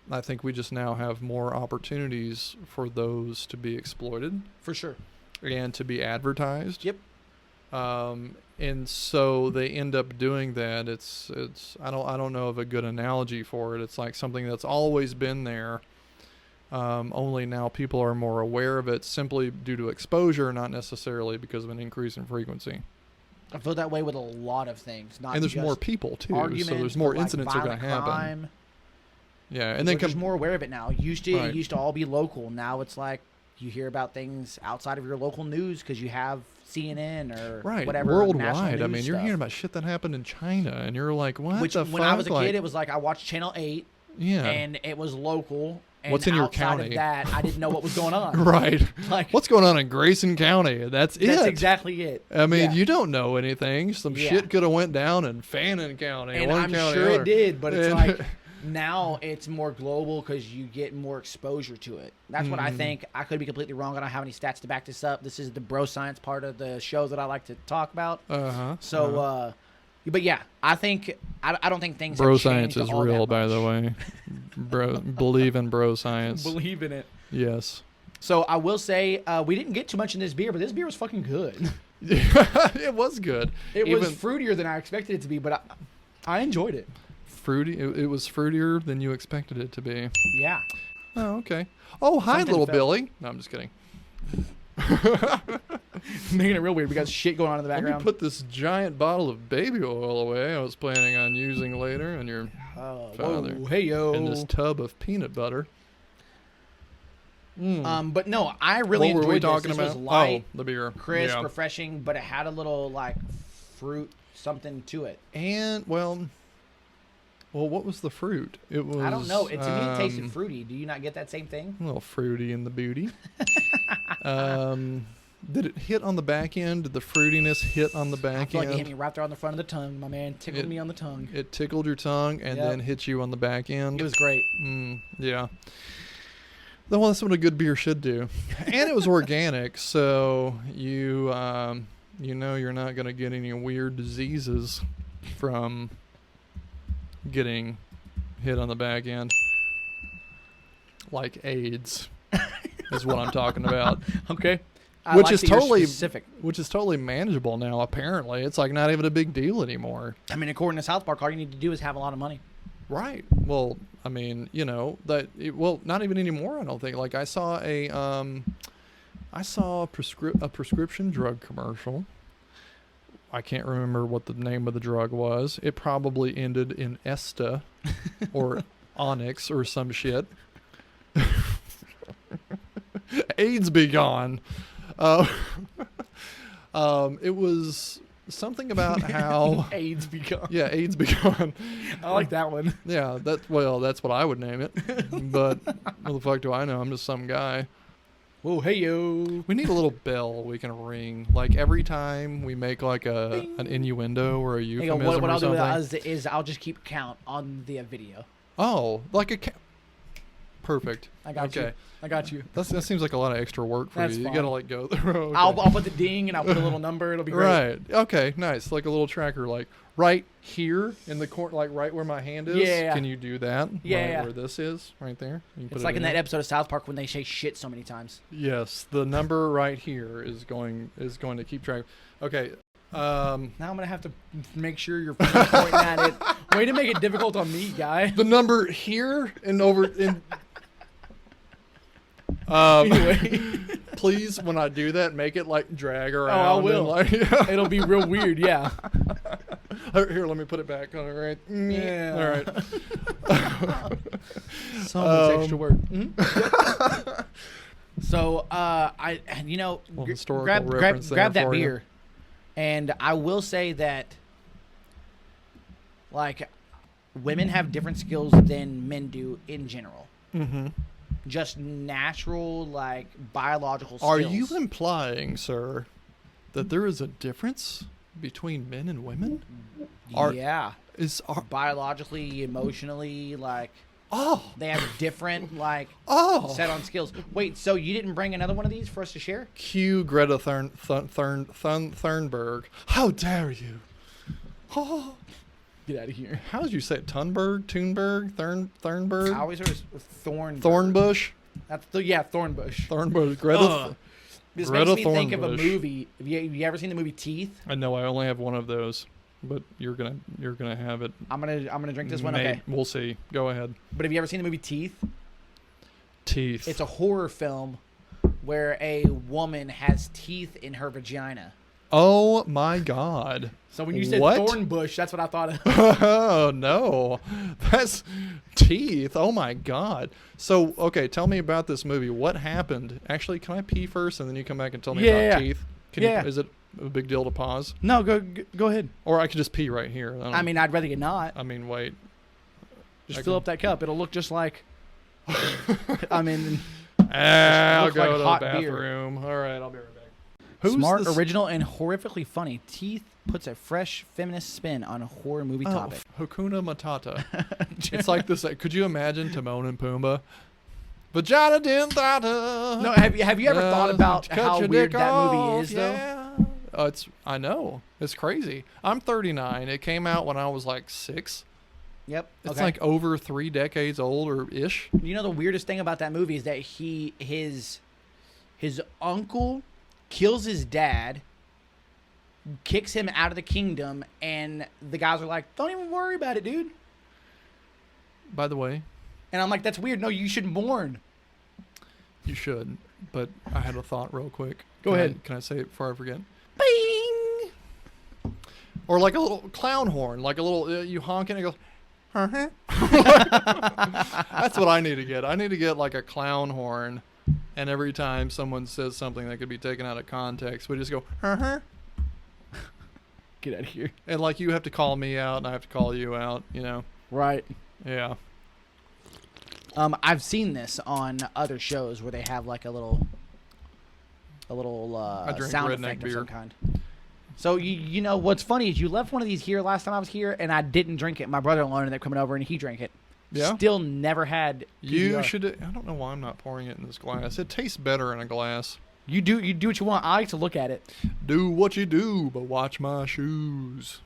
I think we just now have more opportunities for those to be exploited. For sure. And to be advertised. Yep. And so they end up doing that. It's I don't know of a good analogy for it. It's like something that's always been there. Only now people are more aware of it simply due to exposure, not necessarily because of an increase in frequency. I feel that way with a lot of things. And there's more people too, so there's more incidents are going to happen. Yeah, and then there's more aware of it now. It used to all be local. Now it's like you hear about things outside of your local news because you have CNN or whatever. Worldwide. I mean, you're hearing about shit that happened in China, and you're like, what the fuck? When I was a kid, it was like I watched Channel 8, and it was local. And what's in your outside county? Of that, I didn't know what was going on. Right. Like, what's going on in Grayson County? That's it. That's exactly it. I mean, you don't know anything. Some shit could have went down in Fannin County. And I'm sure it did, but it's like now it's more global because you get more exposure to it. That's what I think. I could be completely wrong. I don't have any stats to back this up. This is the bro science part of the show that I like to talk about. But yeah, I think I don't think things. Bro science is real, by the way. Bro, believe in bro science. Believe in it. Yes. So I will say we didn't get too much in this beer, but this beer was fucking good. It was good. It was fruitier than I expected it to be, but I enjoyed it. Fruity. It was fruitier than you expected it to be. Yeah. Oh, okay. Oh, hi, little Billy. No, I'm just kidding. Making it real weird. We got shit going on in the background. Let me put this giant bottle of baby oil away I was planning on using later on your father. Hey, yo. And this tub of peanut butter. But no, I really enjoyed what were we this. talking This about? Was light, the beer. Crisp, refreshing, but it had a little, like, fruit something to it. And, well, what was the fruit? It was. I don't know. To me, it tasted fruity. Do you not get that same thing? A little fruity in the booty. Did it hit on the back end? Did the fruitiness hit on the back end? I feel like it hit me right there on the front of the tongue, my man. Tickled me on the tongue. It tickled your tongue and then hit you on the back end. It was great. Yeah. Well, that's what a good beer should do. And it was organic, so you're not going to get any weird diseases from getting hit on the back end. Like AIDS is what I'm talking about. Okay. Which is totally manageable now, apparently. It's like not even a big deal anymore. I mean, according to South Park, all you need to do is have a lot of money. Right. Well, I mean, not even anymore, I don't think. Like I saw a prescription drug commercial. I can't remember what the name of the drug was. It probably ended in Esta or Onyx or some shit. AIDS be gone. It was something about how AIDS be gone. Yeah, AIDS be gone. I like that one. Yeah, that's what I would name it. But what the fuck do I know? I'm just some guy. Whoa, hey yo. We need a little bell we can ring. Like every time we make like an innuendo or a Hey, yo, euphemism what or I'll do something. is I'll just keep count on the video. Oh, like a perfect. I got you. I got you. That seems like a lot of extra work for That's you. You fine. gotta like go. Okay. I'll put the ding and I'll put a little number. It'll be great. Right. Okay. Nice. Like a little tracker, like right here in the corner, like right where my hand is. Yeah. Can you do that? Yeah, Right yeah. where this is, right there. You can put It's it like in that there. episode of South Park when they say shit so many times. Yes, the number right here is going to keep track. Okay. Now I'm gonna have to make sure you're pointing at it. Way to make it difficult on me, guy. The number here and over in. Anyway. Please, when I do that, make it like drag around. I will. And, like, It'll be real weird, yeah. Here, let me put it back on it. Right. Yeah. All right. So much extra work. So, Well, historical grab reference there that for you. beer, and I will say that, like, women have different skills than men do in general. Mm-hmm. Just natural, like, biological skills. Are you implying, sir, that there is a difference between men and women? Yeah. Are Biologically, emotionally, like, oh they have different, like, oh set on skills. Wait, so you didn't bring another one of these for us to share? Cue Greta Thunberg. How dare you? Oh, Get out of here. how did you say it? Thunberg? Thunberg? I always heard it was Thornbush? That's Thornbush. Thornbush. Greta. Ugh. This Greta makes me think of a Thornbush. movie. Have you ever seen the movie Teeth? I know I only have one of those, but you're gonna have it. I'm gonna drink this one. Mate, Okay. we'll see. Go ahead. But have you ever seen the movie Teeth? Teeth. It's a horror film where a woman has teeth in her vagina. Oh my God. So when you said What? Thornbush, that's what I thought of. Oh no, that's teeth. Oh my God. So okay, tell me about this movie. What happened? Actually, can I pee first and then you come back and tell me Yeah, about yeah. teeth? Yeah. Is it a big deal to pause? No, go ahead. Or I could just pee right here. I mean, I'd rather you not. I mean, wait. Just I fill can- up that cup. It'll look just like. I mean, I'll looks go like to the hot beer. bathroom. All right, I'll be right back. Who's smart, this? original, and horrifically funny. Teeth puts a fresh feminist spin on a horror movie topic. Hakuna Matata. It's like this. Could you imagine Timon and Pumbaa? Vagina dentata. No, have you ever thought about cut how your weird dick that movie off, is, though? Yeah. I know. It's crazy. I'm 39. It came out when I was like 6. Yep. It's okay. like over 3 decades old or ish. You know the weirdest thing about that movie is that his uncle kills his dad, kicks him out of the kingdom, and the guys are like, "Don't even worry about it, dude." By the way, And I'm like, "That's weird. No, you should mourn." you should. But I had a thought real quick. Go ahead. Can I say it before I forget? Bing. Or like a little clown horn, like a little you honk and it goes. Uh-huh. That's what I need to get. I need to get like a clown horn, and every time someone says something that could be taken out of context, we just go, uh-huh. Get out of here. And like you have to call me out, and I have to call you out. You know? Right. Yeah. I've seen this on other shows where they have like a little I drink sound redneck effect of beer. some kind. So you know what's funny is you left one of these here last time I was here, and I didn't drink it. My brother-in-law ended up coming over, and he drank it. Yeah. Still never had. You PBR. should. I don't know why I'm not pouring it in this glass. It tastes better in a glass. You do what you want. I like to look at it. Do what you do, but watch my shoes,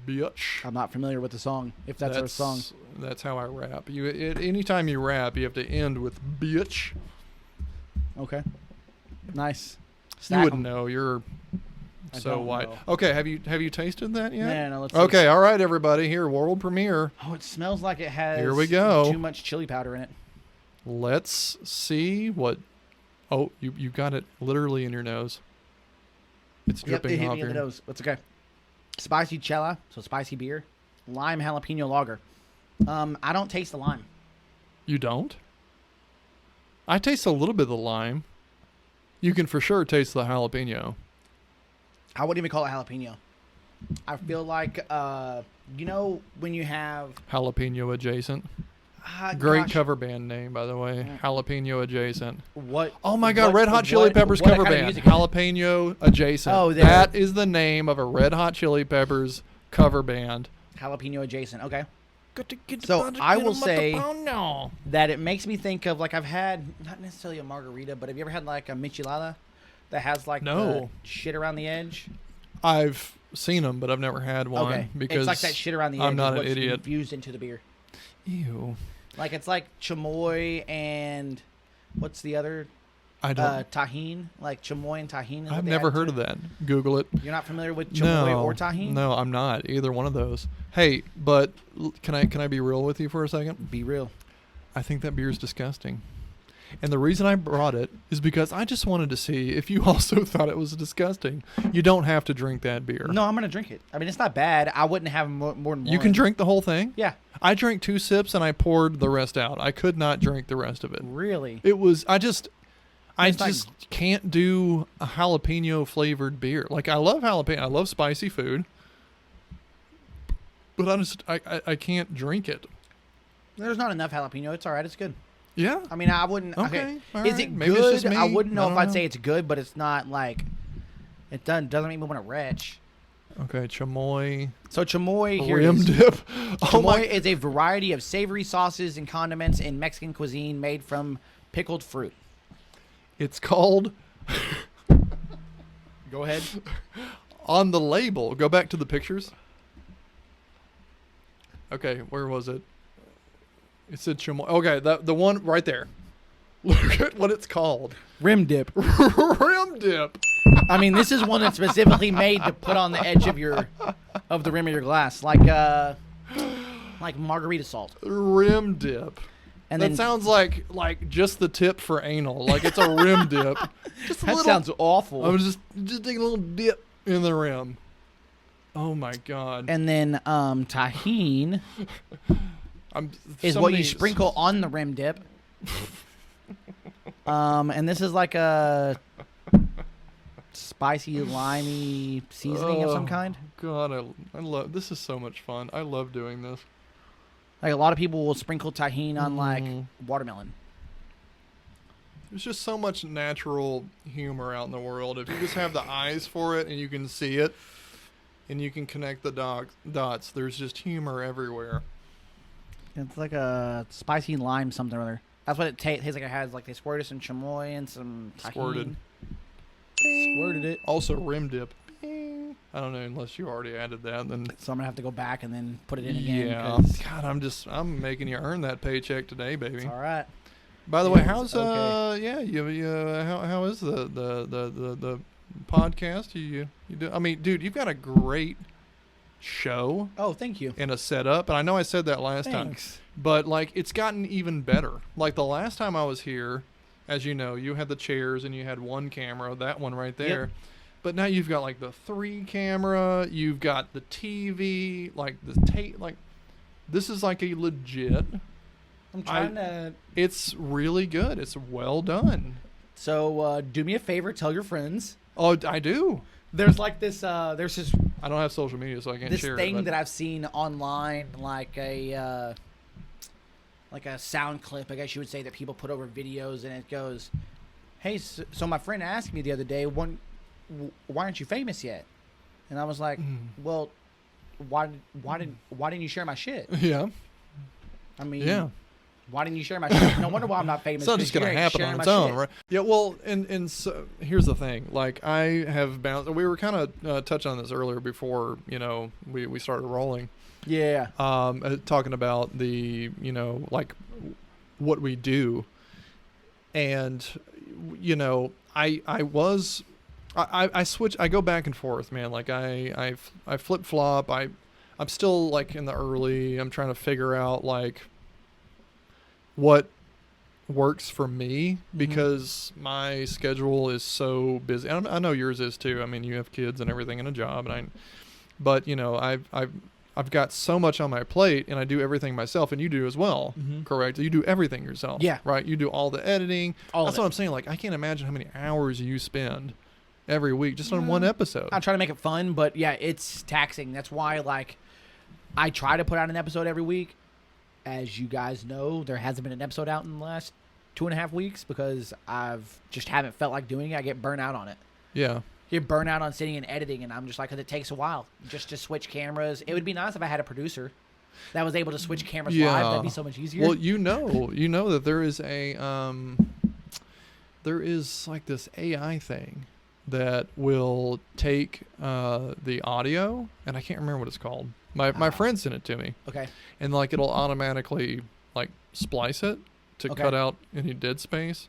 bitch. I'm not familiar with the song. If that's our song. That's how I rap. Anytime you rap, you have to end with bitch. Okay. Nice. You Stack wouldn't 'em. know. You're I so don't white. know. Okay, have you tasted that yet? No, let's see. Okay, all right, everybody. Here, world premiere. Oh, it smells like it has. Here we go. Too much chili powder in it. Let's see what. Oh, you got it literally in your nose. It's Yep, dripping it hit off me in the your. nose. That's okay. Spicy Chela, so spicy beer. Lime jalapeno lager. I don't taste the lime. You don't? I taste a little bit of the lime. You can for sure taste the jalapeno. I wouldn't even call it jalapeno. I feel like, you know, when you have, Jalapeno adjacent. Great gosh. cover band name, by the way. Jalapeno Adjacent. What? Oh my God, what- Red Hot Chili what- Peppers what cover kind of band. music is it? Jalapeno Adjacent. Oh, there. That is the name of a Red Hot Chili Peppers cover band. Jalapeno Adjacent. Okay. So So I will say that it makes me think of, like, I've had not necessarily a margarita, but have you ever had like a michelada that has like No. the shit around the edge? I've seen them, but I've never had one Okay, because it's like that shit around the edge. I'm not is an what's idiot. infused into the beer. Ew. Like it's like chamoy and what's the other? I don't. Tahine, like chamoy and tahine. I've never heard of that. Google it. You're not familiar with chamoy No, or tahine? no, I'm not either one of those. Hey, but can I be real with you for a second? Be real. I think that beer is disgusting. And the reason I brought it is because I just wanted to see if you also thought it was disgusting. You don't have to drink that beer. No, I'm gonna drink it. I mean, it's not bad. I wouldn't have more than one. You can drink the whole thing? Yeah. I drank 2 sips and I poured the rest out. I could not drink the rest of it. Really? It was I just It's like- can't do a jalapeno flavored beer. Like I love jalapeno. I love spicy food. But I can't drink it. There's not enough jalapeno. It's all right. It's good. Yeah. I mean, I wouldn't. Okay, all Is right. it Maybe it's good? just me. I wouldn't know I if don't I'd know. say it's good, but it's not like it doesn't make me want to retch. Okay, chamoy. So chamoy here Rim is. dip. Oh Chamoy my. is a variety of savory sauces and condiments in Mexican cuisine made from pickled fruit. It's called Go ahead. on the label. Go back to the pictures. Okay, where was it? It said chamoy. Okay, the one right there. Look at what it's called. Rim dip. Rim dip. I mean, this is one that's specifically made to put on the edge of the rim of your glass, like margarita salt. Rim dip. And That then sounds like just the tip for anal. Like it's a rim dip. Just a that little. sounds awful. I was just taking a little dip in the rim. Oh my God. And then tahine I'm is what you sprinkle on the rim dip. And this is like a spicy, limey seasoning of some kind. God, I love this. Is so much fun. I love doing this. Like a lot of people will sprinkle tahine on like Mhm. watermelon. There's just so much natural humor out in the world. If you just have the eyes for it and you can see it and you can connect the dots, there's just humor everywhere. It's like a spicy lime something or other. That's what it tastes like. It has like they squirted some chamoy and some tahine. Squirted. Squirted it. Also, rim dip. I don't know unless you already added that. Then So I'm gonna have to go back and then put it in again. yeah. 'Cause I'm making you earn that paycheck today, baby. it's all right. By the way, Yes, how's how is the podcast? You do? I mean, dude, you've got a great show Oh, thank you. and a setup, and I know I said that last time, Thanks. but like it's gotten even better. Like the last time I was here, as you know, you had the chairs and you had one camera, that one right there. Yep. But now you've got like the 3 camera, you've got the TV, like the tape, like this is like a legit. I'm trying to. It's really good. It's well done. So do me a favor, tell your friends. Oh, I do. There's like this. There's this I don't have social media, so I can't this share thing it. that I've seen online, like a sound clip, I guess you would say, that people put over videos, and it goes, "Hey, so my friend asked me the other day, why aren't you famous yet?" And I was like, "Well, why didn't you share my shit? Yeah. I mean, Yeah. why didn't you share my shit? No wonder why I'm not famous. It's not 'cause just gonna you ain't happen sharing on my its own, shit." right? Yeah. Well, and so here's the thing. Like I have bounced. We were kind of touching on this earlier before we started rolling. Yeah. Talking about the like what we do, and I switch. I go back and forth, man. Like I flip flop. I'm still like in the early. I'm trying to figure out like what works for me because my schedule is so busy. And I know yours is too. I mean, you have kids and everything and a job, but I've got so much on my plate, and I do everything myself, and you do as well. Correct? You do everything yourself. Yeah. Right. You do all the editing. All That's of what it. I'm saying. Like I can't imagine how many hours you spend every week just on one episode. I try to make it fun, but yeah, it's taxing. That's why, like, I try to put out an episode every week, as you guys know, there hasn't been an episode out in the last 2.5 weeks because I've just haven't felt like doing it. I get burnt out on it. Yeah. Get burnt out on sitting and editing, and I'm just like, because it takes a while just to switch cameras. It would be nice if I had a producer that was able to switch cameras live. That'd be so much easier. Well, you know that there is like this AI thing that will take the audio, and I can't remember what it's called. My friend sent it to me. Okay. And like it'll automatically like splice it to cut out any dead space.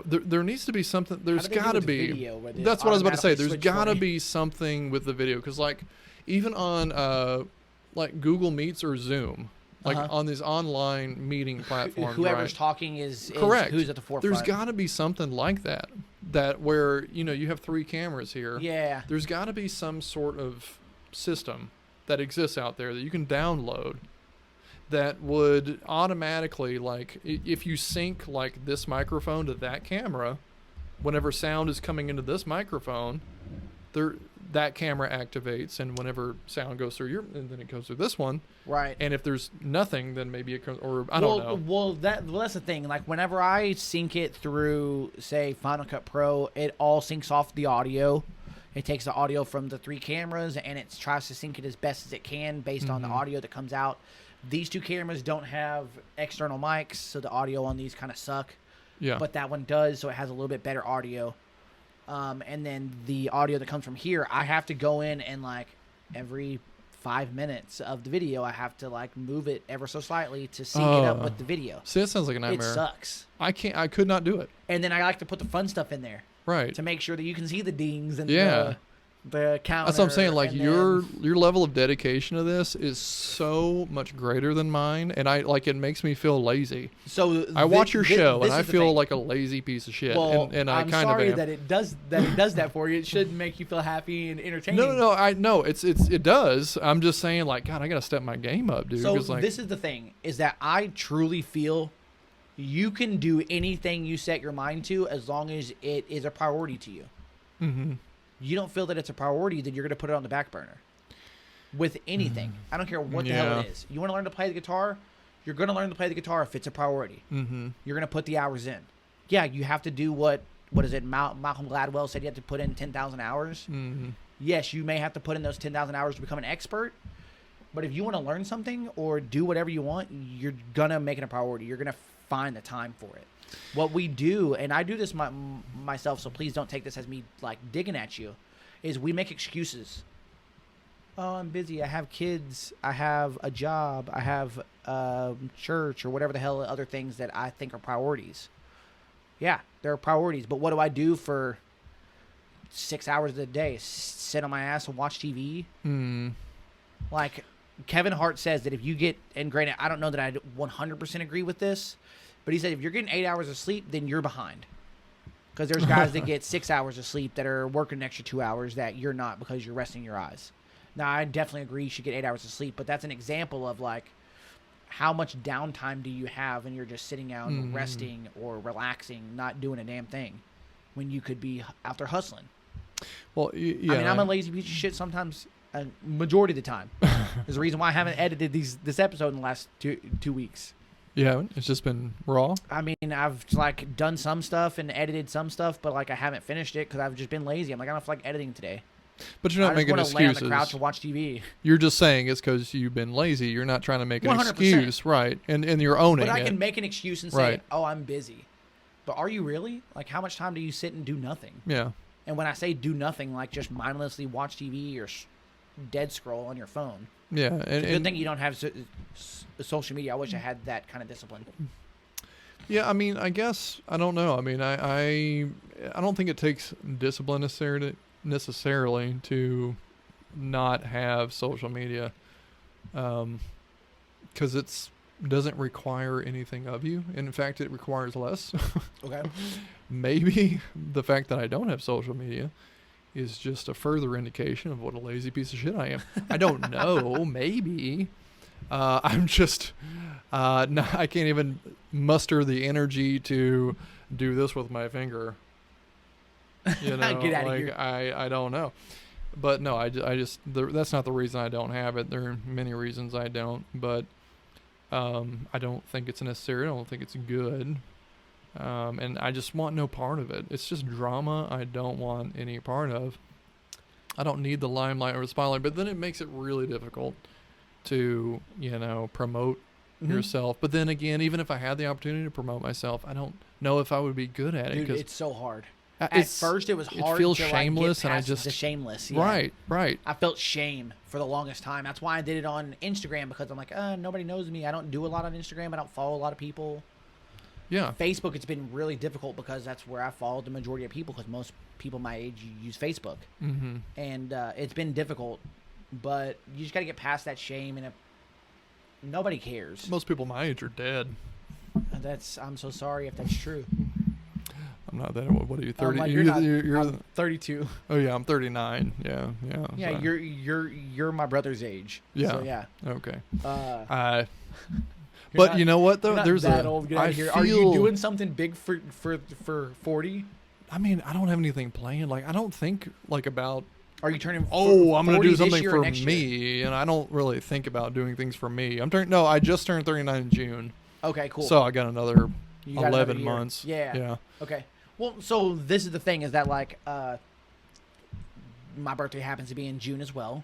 There needs to be something. There's got to be. That's what I was about to say. There's got to be something with the video because like even on like Google Meets or Zoom, like on these online meeting platforms, whoever's talking is correct. Who's at the forefront. There's got to be something like that where you have 3 cameras here. Yeah. There's got to be some sort of system that exists out there that you can download that would automatically, like, if you sync like this microphone to that camera, whenever sound is coming into this microphone, that camera activates, and whenever sound goes through and then it goes through this one. Right. And if there's nothing, then maybe it comes, or I don't know. Well, that's the thing. Like, whenever I sync it through, say, Final Cut Pro, it all syncs off the audio. It takes the audio from the 3 cameras, and it tries to sync it as best as it can based on the audio that comes out. These 2 cameras don't have external mics, so the audio on these kind of suck. Yeah. But that one does, so it has a little bit better audio. And then the audio that comes from here, I have to go in and, like, every 5 minutes of the video, I have to, like, move it ever so slightly to sync it up with the video. See, that sounds like a nightmare. It sucks. I could not do it. And then I like to put the fun stuff in there. Right. To make sure that you can see the dings and the counter. That's what I'm saying. Like your level of dedication to this is so much greater than mine, and it makes me feel lazy. So I watch your show, and I feel like a lazy piece of shit. Well, and I I'm kind of sorry am. that it does that for you. It should make you feel happy and entertaining. No. I know it does. I'm just saying, like, God, I gotta step my game up, dude. So like, this is the thing: is that I truly feel you can do anything you set your mind to as long as it is a priority to you. Mm-hmm. You don't feel that it's a priority, then you're going to put it on the back burner. With anything. I don't care what the hell it is. You want to learn to play the guitar? You're going to learn to play the guitar if it's a priority. Mm-hmm. You're going to put the hours in. Yeah, you have to do what is it? Malcolm Gladwell said you have to put in 10,000 hours. Mm-hmm. Yes, you may have to put in those 10,000 hours to become an expert. But if you want to learn something or do whatever you want, you're going to make it a priority. You're going to find the time for it. What we do, and I do this myself, so please don't take this as me like digging at you, is we make excuses. Oh, I'm busy. I have kids. I have a job. I have church or whatever the hell other things that I think are priorities. Yeah, they're priorities. But what do I do for 6 hours of the day? Sit on my ass and watch TV? Like, Kevin Hart says that if you get, and granted, I don't know that I 100% agree with this, but he said if you're getting 8 hours of sleep, then you're behind. Because there's guys that get 6 hours of sleep that are working an extra 2 hours that you're not because you're resting your eyes. Now, I definitely agree you should get 8 hours of sleep, but that's an example of, like, how much downtime do you have when you're just sitting out and resting or relaxing, not doing a damn thing, when you could be out there hustling. Well, yeah. I mean, I'm a lazy piece of shit sometimes, majority of the time. There's a reason why I haven't edited this episode in the last two weeks. Yeah, it's just been raw. I mean, I've like done some stuff and edited some stuff, but like I haven't finished it because I've just been lazy. I'm like, I don't feel like editing today. But you're not making excuses. I just want to lay on the couch and watch TV. You're just saying it's because you've been lazy. You're not trying to make an 100%. excuse, right? And you're owning it. But I can make an excuse and say, oh, I'm busy. But are you really? Like, how much time do you sit and do nothing? Yeah. And when I say do nothing, like just mindlessly watch TV or dead scroll on your phone. Yeah. It's a good thing you don't have social media. I wish I had that kind of discipline. Yeah, I mean, I guess, I don't know. I mean, I don't think it takes discipline necessarily to not have social media, because it doesn't require anything of you. And in fact, it requires less. Okay. Maybe the fact that I don't have social media is just a further indication of what a lazy piece of shit I am. I don't know. Maybe. I'm just, no, I can't even muster the energy to do this with my finger. You know, Get out like of here. I don't know. But no, I just that's not the reason I don't have it. There are many reasons I don't. But I don't think it's necessary. I don't think it's good. And I just want no part of it. It's just drama I don't want any part of. I don't need the limelight or the spotlight, but then it makes it really difficult to, promote yourself. But then again, even if I had the opportunity to promote myself, I don't know if I would be good at it. Dude, it's so hard. At It's- first, it was hard. It feels to, shameless, like, and I get past just the shameless. Yeah. right. I felt shame for the longest time. That's why I did it on Instagram, because I'm like, nobody knows me. I don't do a lot on Instagram. I don't follow a lot of people. Yeah. Facebook, it's been really difficult because that's where I follow the majority of people, because most people my age use Facebook. Mm-hmm. And it's been difficult, but you just got to get past that shame, and nobody cares. Most people my age are dead. I'm so sorry if that's true. I'm not that. What are you? 30? Like, you're I'm 32. Oh yeah, I'm 39. Yeah. Yeah, so- you're my brother's age. Yeah. So, yeah. Okay. You're But not- you know what though? You're not There's that a. old. Get I out of here. feel, Are you doing something big for 40? I mean, I don't have anything planned. Like, I don't think like about. Are you turning? Oh, I'm gonna 40 do this something year or for next me, year? and I don't really think about doing things for me. No, I just turned 39 in June, Okay, cool. so I got another You got 11 another year. months. Yeah. Yeah. Okay. Well, so this is the thing, is that like my birthday happens to be in June as well.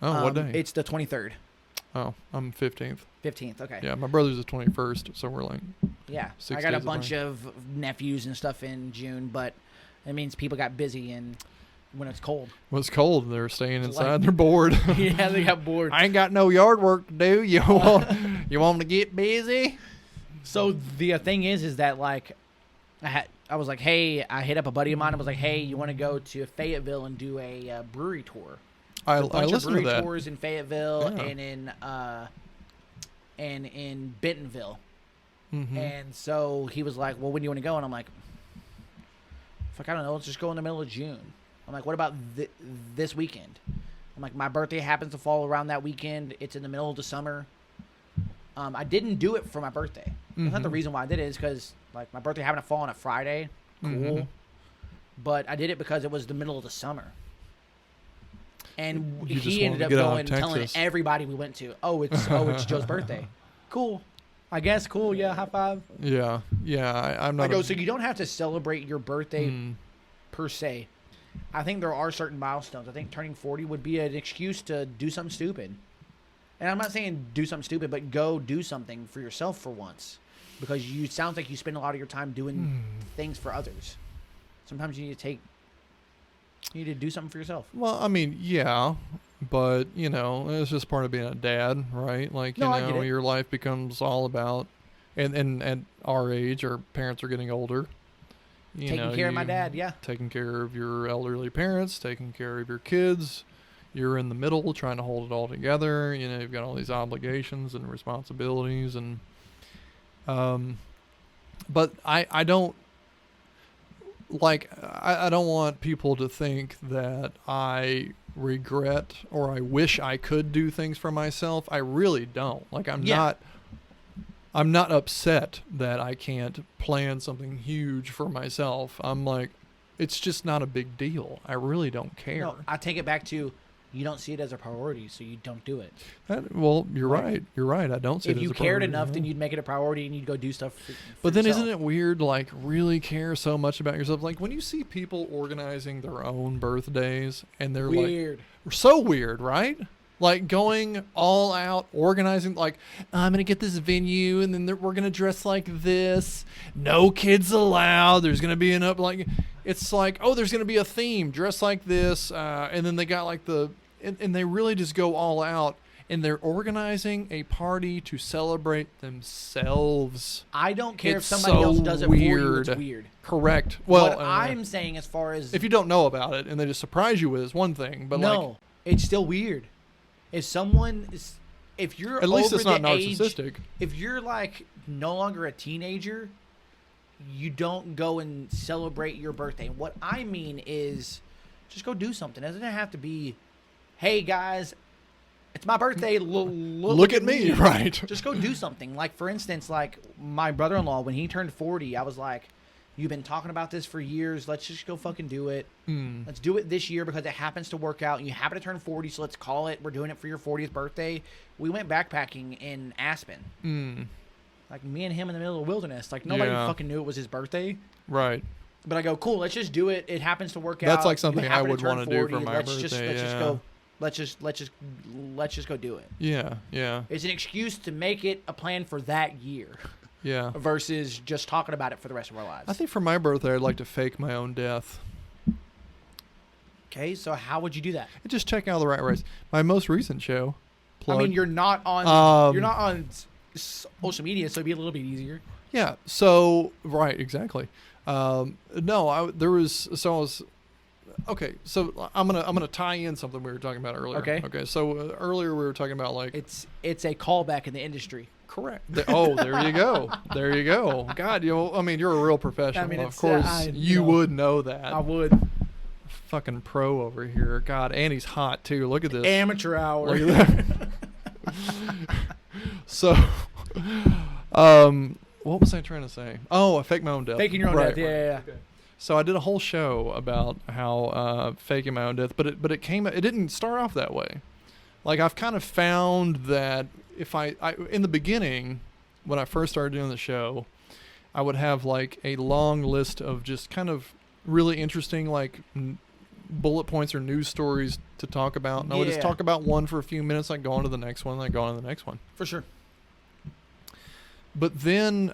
Oh, what day? It's the 23rd, Oh, I'm 15th. 15th. Okay. Yeah, my brother's the 21st, so we're like. Yeah. 6 I got a days bunch of nephews and stuff in June, but it means people got busy and when it's cold. Well, it's cold. They're staying It's inside. like- They're bored. Yeah, they got bored. I ain't got no yard work to do. You want to get busy? So the thing is that like I was like, hey, I hit up a buddy of mine. I was like, hey, you want to go to Fayetteville and do a brewery tour? I A bunch of listened to brewery that. tours in Fayetteville Yeah. and in Bentonville. Mhm. And so he was like, well, when do you want to go? And I'm like, fuck, I don't know. Let's just go in the middle of June. I'm like, what about this weekend? I'm like, my birthday happens to fall around that weekend. It's in the middle of the summer. I didn't do it for my birthday. That's not the Mhm. reason why I did it. Is because like my birthday happened to fall on a Friday. Cool. Mhm. But I did it because it was the middle of the summer. And You just he ended wanted up to get out of going and telling Texas. everybody we went to, oh, it's Joe's birthday. Cool. I guess cool. Yeah, high five. Yeah. I'm not. I go, so you don't have to celebrate your birthday Mm. per se. I think there are certain milestones. I think turning 40 would be an excuse to do something stupid. And I'm not saying do something stupid, but go do something for yourself for once. Because it sounds like you spend a lot of your time doing things for others. Sometimes you need to do something for yourself. Well, I mean, yeah, but it's just part of being a dad, right? Like, No, I get it. your life becomes all about, and at our age, our parents are getting older. Taking care of my dad, yeah. Taking care of your elderly parents, taking care of your kids. You're in the middle trying to hold it all together. You've got all these obligations and responsibilities, and but I don't I don't want people to think that I regret or I wish I could do things for myself. I really don't. Like, I'm not upset that I can't plan something huge for myself. I'm like, it's just not a big deal. I really don't care. No, I take it back to you don't see it as a priority, so you don't do it. Well, you're right. You're right. I don't see it If as you a cared priority, enough, no. then you'd make it a priority and you'd go do stuff for But then yourself. isn't it weird, like, really care so much about yourself? Like, when you see people organizing their own birthdays and they're weird? like, so weird, right? Like, going all out, organizing, like, I'm going to get this venue and then we're going to dress like this. No kids allowed. There's going to be it's like, oh, there's going to be a theme, dress like this. And then they got like and they really just go all out. And they're organizing a party to celebrate themselves. I don't care if It's somebody so else does it for you. weird. It's weird. Correct. Well, What I'm saying, as far as if you don't know about it and they just surprise you with it, is one thing. But no, it's still weird. If you're at least over it's not the age- narcissistic. if you're like no longer a teenager, you don't go and celebrate your birthday. What I mean is, just go do something. It doesn't have to be, hey guys, it's my birthday. Look at me, right? Just go do something. Like, for instance, like my brother-in-law, when he turned 40, I was like, You've been talking about this for years. Let's just go fucking do it. Mm. Let's do it this year because it happens to work out. You happen to turn 40, so let's call it. We're doing it for your 40th birthday. We went backpacking in Aspen. Mm. Like, me and him in the middle of the wilderness. Like, nobody Yeah. fucking knew it was his birthday. Right. But I go, cool, let's just do it. It happens to work out. That's like You something I happen would turn want to do for 40. my Let's birthday. just yeah. go. Let's just go do it. Yeah. Yeah. It's an excuse to make it a plan for that year Yeah. versus just talking about it for the rest of our lives. I think for my birthday, I'd like to fake my own death. Okay, so how would you do that? And just check out the right race. My most recent show. I mean, you're not on social media, so it'd be a little bit easier. Yeah. So right, exactly. No, I was. Okay, so I'm gonna tie in something we were talking about earlier. Okay. Okay. So earlier we were talking about like It's a callback in the industry. correct. There you go. There you go. God, I mean, you're a real professional. I mean, of it's, course, you would know that. I would. Fucking pro over here. God, and he's hot too. Look at this. Amateur hour. Look at that. So, what was I trying to say? Oh, I fake my own death. Faking your own Right, death. Yeah, right. yeah, yeah. Okay. So I did a whole show about how faking my own death, but it didn't start off that way. Like, I've kind of found that if I in the beginning, when I first started doing the show, I would have like a long list of just kind of really interesting like bullet points or news stories to talk about, and I would just Yeah. talk about one for a few minutes, like go on to the next one, like go on to the next one. For sure. But then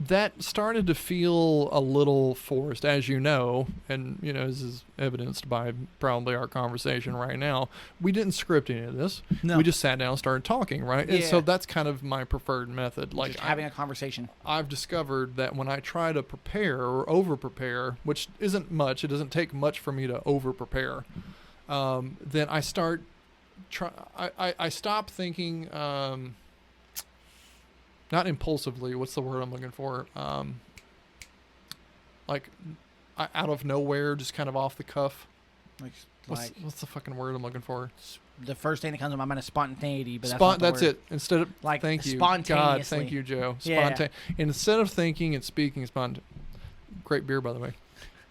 that started to feel a little forced, as you know, and this is evidenced by probably our conversation right now. We didn't script any of this. No. We just sat down and started talking, right? And so Yeah. that's kind of my preferred method. Like Just having a conversation. I've discovered that when I try to prepare or over prepare, which isn't much, it doesn't take much for me to over prepare, then I start I stop thinking not impulsively, what's the word I'm looking for? Like out of nowhere, just kind of off the cuff. What's the fucking word I'm looking for? The first thing that comes to my mind is spontaneity, but that's That's not the word. it. Instead of Like, thank you, spontaneously. God, thank you, Joe. Yeah. Instead of thinking and speaking, great beer, by the way.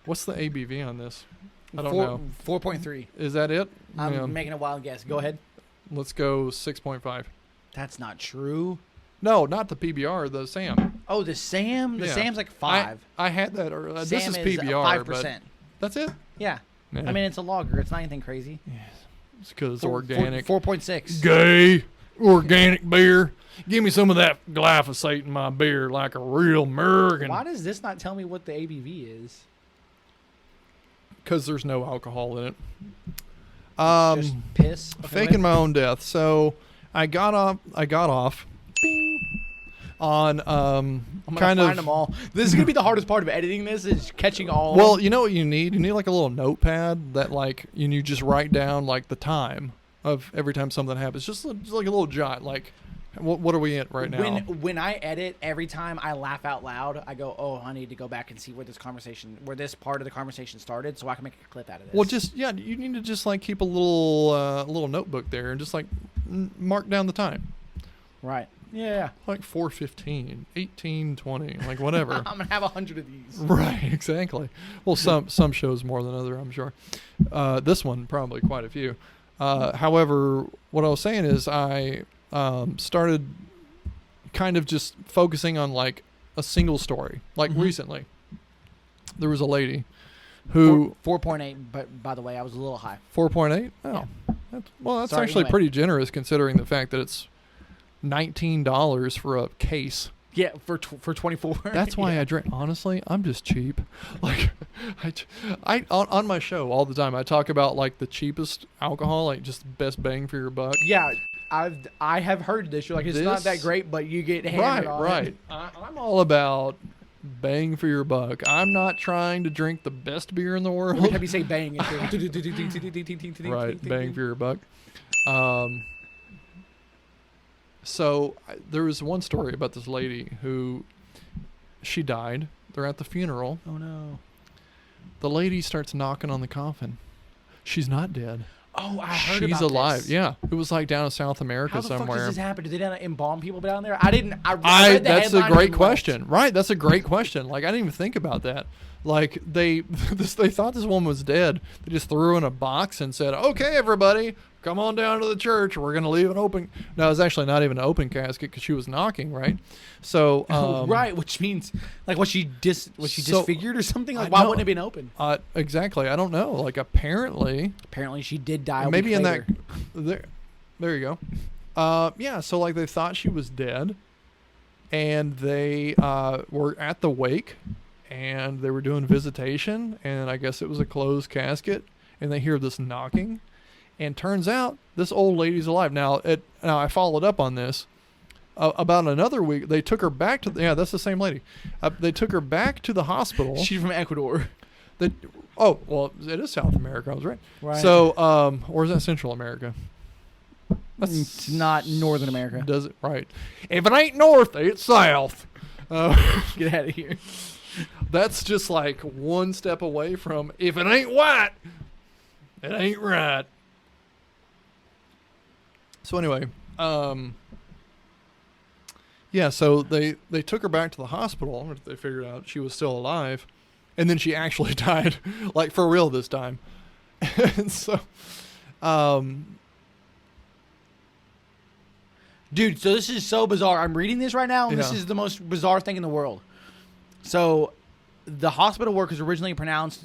What's the ABV on this? I don't know. 4.3. Is that it? I'm Yeah. making a wild guess. Go ahead. Let's go 6.5. That's not true. No, not the PBR, the Sam. Oh, the Sam? The Yeah. Sam's like 5. I had that earlier. This Sam is is PBR, 5%. but that's it. Yeah. Yeah. I mean, it's a lager. It's not anything crazy. It's because it's organic. 4.6. Gay organic beer. Give me some of that glyphosate in my beer, like a real American. Why does this not tell me what the ABV is? Because there's no alcohol in it. Just piss. Okay, Faking my own death. So I got off bing, on I'm gonna kind find of them all. This is gonna be the hardest part of editing. This is catching all. Well, you know what you need? You need like a little notepad that like you just write down like the time of every time something happens. Just like a little jot. Like, what are we at right now? When I edit, every time I laugh out loud, I go, "Oh, I need to go back and see where this part of the conversation started, so I can make a clip out of this." Well, you need to just like keep a little notebook there and just like mark down the time. Right. Yeah. Like 4:15, 18:20, like whatever. I'm gonna have 100 of these. Right, exactly. Well, some shows more than other, I'm sure. This one probably quite a few. However, what I was saying is I started kind of just focusing on like a single story. Like recently, there was a lady who 4.8, but by the way, I was a little high. 4.8. Oh, Yeah. that's Sorry, actually anyway. pretty generous considering the fact that it's $19 for a case. Yeah, for 24. That's why I drink. Honestly, I'm just cheap. Like, I on my show all the time, I talk about like the cheapest alcohol, like just best bang for your buck. Yeah, I have heard this. You're like, it's not that This- great, but you get hammered on Right. it. I'm all about bang for your buck. I'm not trying to drink the best beer in the Every world. time you say bang, it's Right, bang for your buck. So there was one story about this lady who she died. They're at the funeral. Oh no. The lady starts knocking on the coffin. She's not dead. Oh, I heard She's about alive. this. Yeah, it was like down in South America How the somewhere. fuck does this happen? Do they not embalm people down there? I didn't. I read the That's a headline and great left. question. Right, that's a great question. Like I didn't even think about that. Like they thought this woman was dead. They just threw her in a box and said, "Okay, everybody, come on down to the church. We're gonna leave an open." No, it was actually not even an open casket because she was knocking. Right. So Right, which means like was she disfigured or something? Like I why know. wouldn't it have been open? Exactly. I don't know. Like apparently, Apparently, she did die. a maybe week in later. that. There you go. Yeah. So like they thought she was dead, and they were at the wake. And they were doing visitation, and I guess it was a closed casket, and they hear this knocking, and turns out this old lady's alive. Now I followed up on this. About another week, they took her back to that's the same lady. They took her back to the hospital. She's from Ecuador. Oh, well, it is South America. I was right. Right. So, or is that Central America? It's not Northern America. Does it right? If it ain't north, it's south. Get out of here. That's just like one step away from if it ain't white, it ain't right. So anyway, yeah, so they took her back to the hospital. They figured out she was still alive, and then she actually died, like for real this time. And so, Dude, so this is so bizarre. I'm reading this right now, and this Yeah. is the most bizarre thing in the world. So, the hospital workers originally pronounced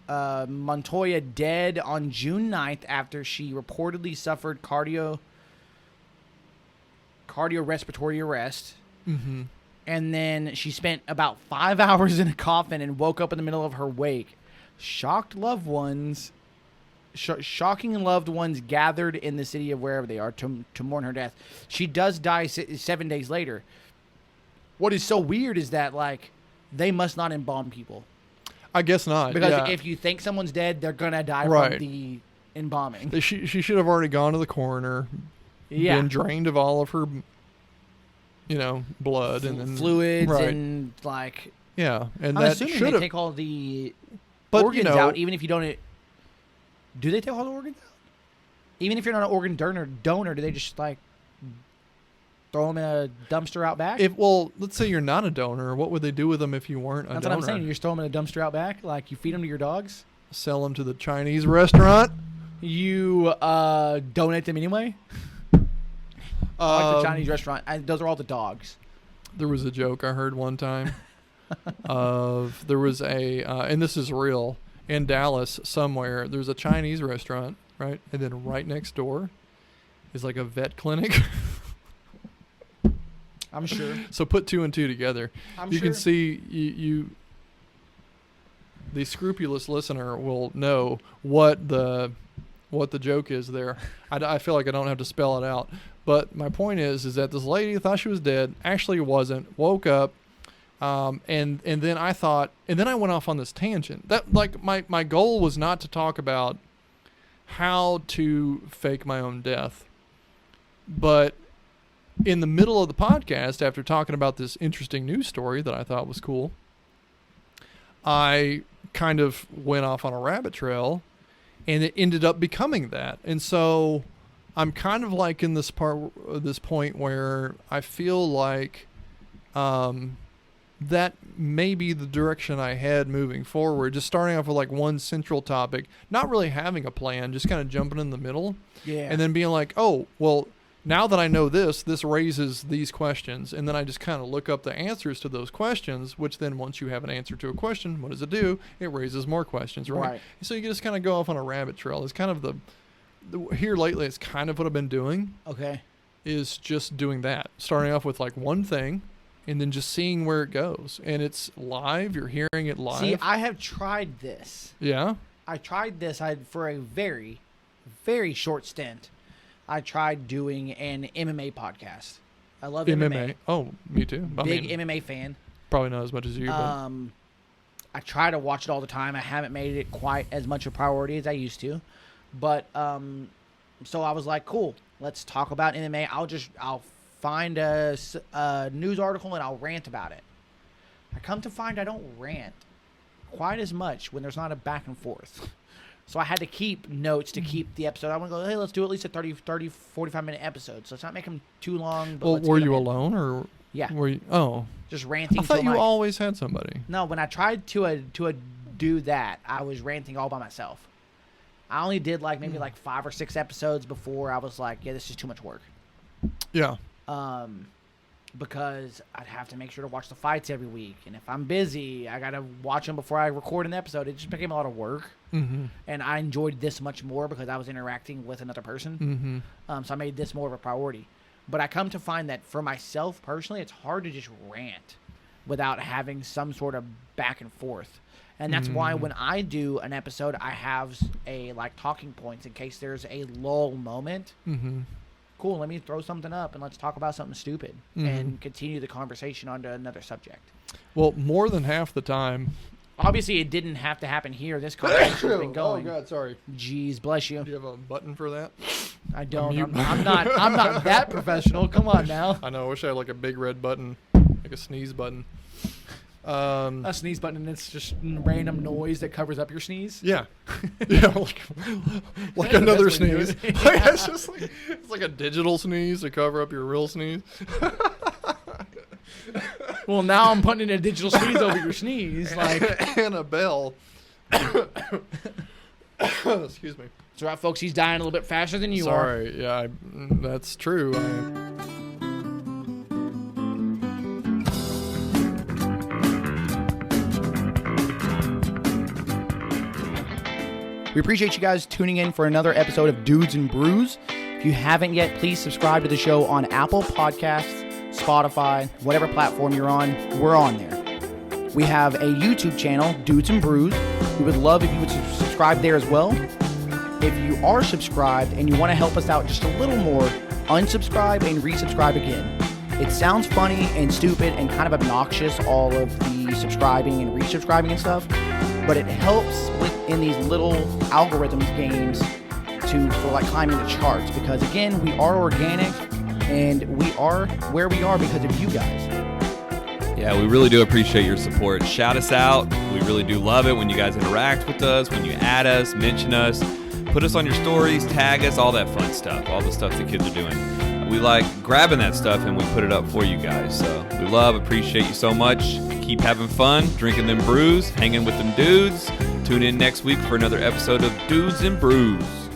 Montoya dead on June 9th after she reportedly suffered cardiorespiratory arrest. mm-hmm. And then she spent about 5 hours in a coffin and woke up in the middle of her wake. Shocking loved ones gathered in the city of wherever they are to mourn her death. She does die 7 days later. What is so weird is that, like, they must not embalm people. I guess not. Because yeah. if you think someone's dead, they're going to die Right. from the embalming. She should have already gone to the coroner, been drained of all of her, blood and then fluids right. and, like... Yeah, and I'm that assuming should they have. take all the But, organs out, even if you don't... Do they take all the organs out? Even if you're not an organ donor, do they just, like, throw them in a dumpster out back? Let's say you're not a donor. What would they do with them if you weren't a That's donor? what I'm saying. You just throw them in a dumpster out back? Like, you feed them to your dogs? Sell them to the Chinese restaurant? You donate them anyway? Like the Chinese restaurant. Those are all the dogs. There was a joke I heard one time there was and this is real, in Dallas somewhere, there's a Chinese restaurant, right? And then right next door is like a vet clinic. I'm sure. So put two and two together. You can sure. see the scrupulous listener will know what the joke is there. I feel like I don't have to spell it out. But my point is that this lady thought she was dead, actually wasn't, woke up, and then I went off on this tangent. That, like, my goal was not to talk about how to fake my own death. But in the middle of the podcast, after talking about this interesting news story that I thought was cool, I kind of went off on a rabbit trail, and it ended up becoming that. And so I'm kind of like in this point where I feel like that may be the direction I head moving forward. Just starting off with like one central topic, not really having a plan, just kind of jumping in the middle. Yeah. And then being like, oh, well, now that I know this raises these questions. And then I just kind of look up the answers to those questions, which then once you have an answer to a question, what does it do? It raises more questions, right? Right. So you just kind of go off on a rabbit trail. It's kind of here lately, it's kind of what I've been doing. Okay. Is just doing that. Starting off with like one thing and then just seeing where it goes. And it's live. You're hearing it live. See, I have tried this. Yeah? I tried this for a very, very short stint. I tried doing an MMA podcast. I love MMA. Oh, me too. Big MMA fan. Probably not as much as you. But. I try to watch it all the time. I haven't made it quite as much a priority as I used to. But so I was like, cool, let's talk about MMA. I'll find a news article and I'll rant about it. I come to find I don't rant quite as much when there's not a back and forth. So I had to keep notes to keep the episode. I want to go, hey, let's do at least a 30, 45-minute episode. So let's not make them too long. But Well, were you alone or? Yeah. Were you? Oh, just ranting. I thought till you my- always had somebody. No, when I tried to do that, I was ranting all by myself. I only did like maybe like 5 or 6 episodes before I was like, yeah, this is too much work. Yeah. Because I'd have to make sure to watch the fights every week, and if I'm busy, I gotta watch them before I record an episode. It just became a lot of work, and I enjoyed this much more because I was interacting with another person. So I made this more of a priority. But I come to find that for myself personally, it's hard to just rant without having some sort of back and forth. And that's why when I do an episode, I have a like talking points in case there's a lull moment. Cool, let me throw something up and let's talk about something stupid and continue the conversation onto another subject. Well, more than half the time. Obviously, it didn't have to happen here. This conversation's been going. Oh God, sorry. Jeez, bless you. Do you have a button for that? I don't. I'm not that professional. Come on now. I know. I wish I had like a big red button, like a sneeze button. A sneeze button, and it's just random noise that covers up your sneeze. Yeah, yeah, like another That's what you sneeze. do. It's just like it's like a digital sneeze to cover up your real sneeze. Well, now I'm putting in a digital sneeze over your sneeze, like. And a bell. Excuse me. That's right, folks. He's dying a little bit faster than you are. Sorry. Yeah, that's true. We appreciate you guys tuning in for another episode of Dudes and Brews. If you haven't yet, please subscribe to the show on Apple Podcasts, Spotify, whatever platform you're on. We're on there. We have a YouTube channel, Dudes and Brews. We would love if you would subscribe there as well. If you are subscribed and you want to help us out just a little more, unsubscribe and resubscribe again. It sounds funny and stupid and kind of obnoxious, all of the subscribing and resubscribing and stuff, but it helps in these little algorithms games for like climbing the charts, because again, we are organic and we are where we are because of you guys. Yeah, we really do appreciate your support. Shout us out. We really do love it when you guys interact with us, when you add us, mention us, put us on your stories, tag us, all that fun stuff, all the stuff the kids are doing. We like grabbing that stuff and we put it up for you guys. So we appreciate you so much. Keep having fun, drinking them brews, hanging with them dudes. Tune in next week for another episode of Dudes and Brews.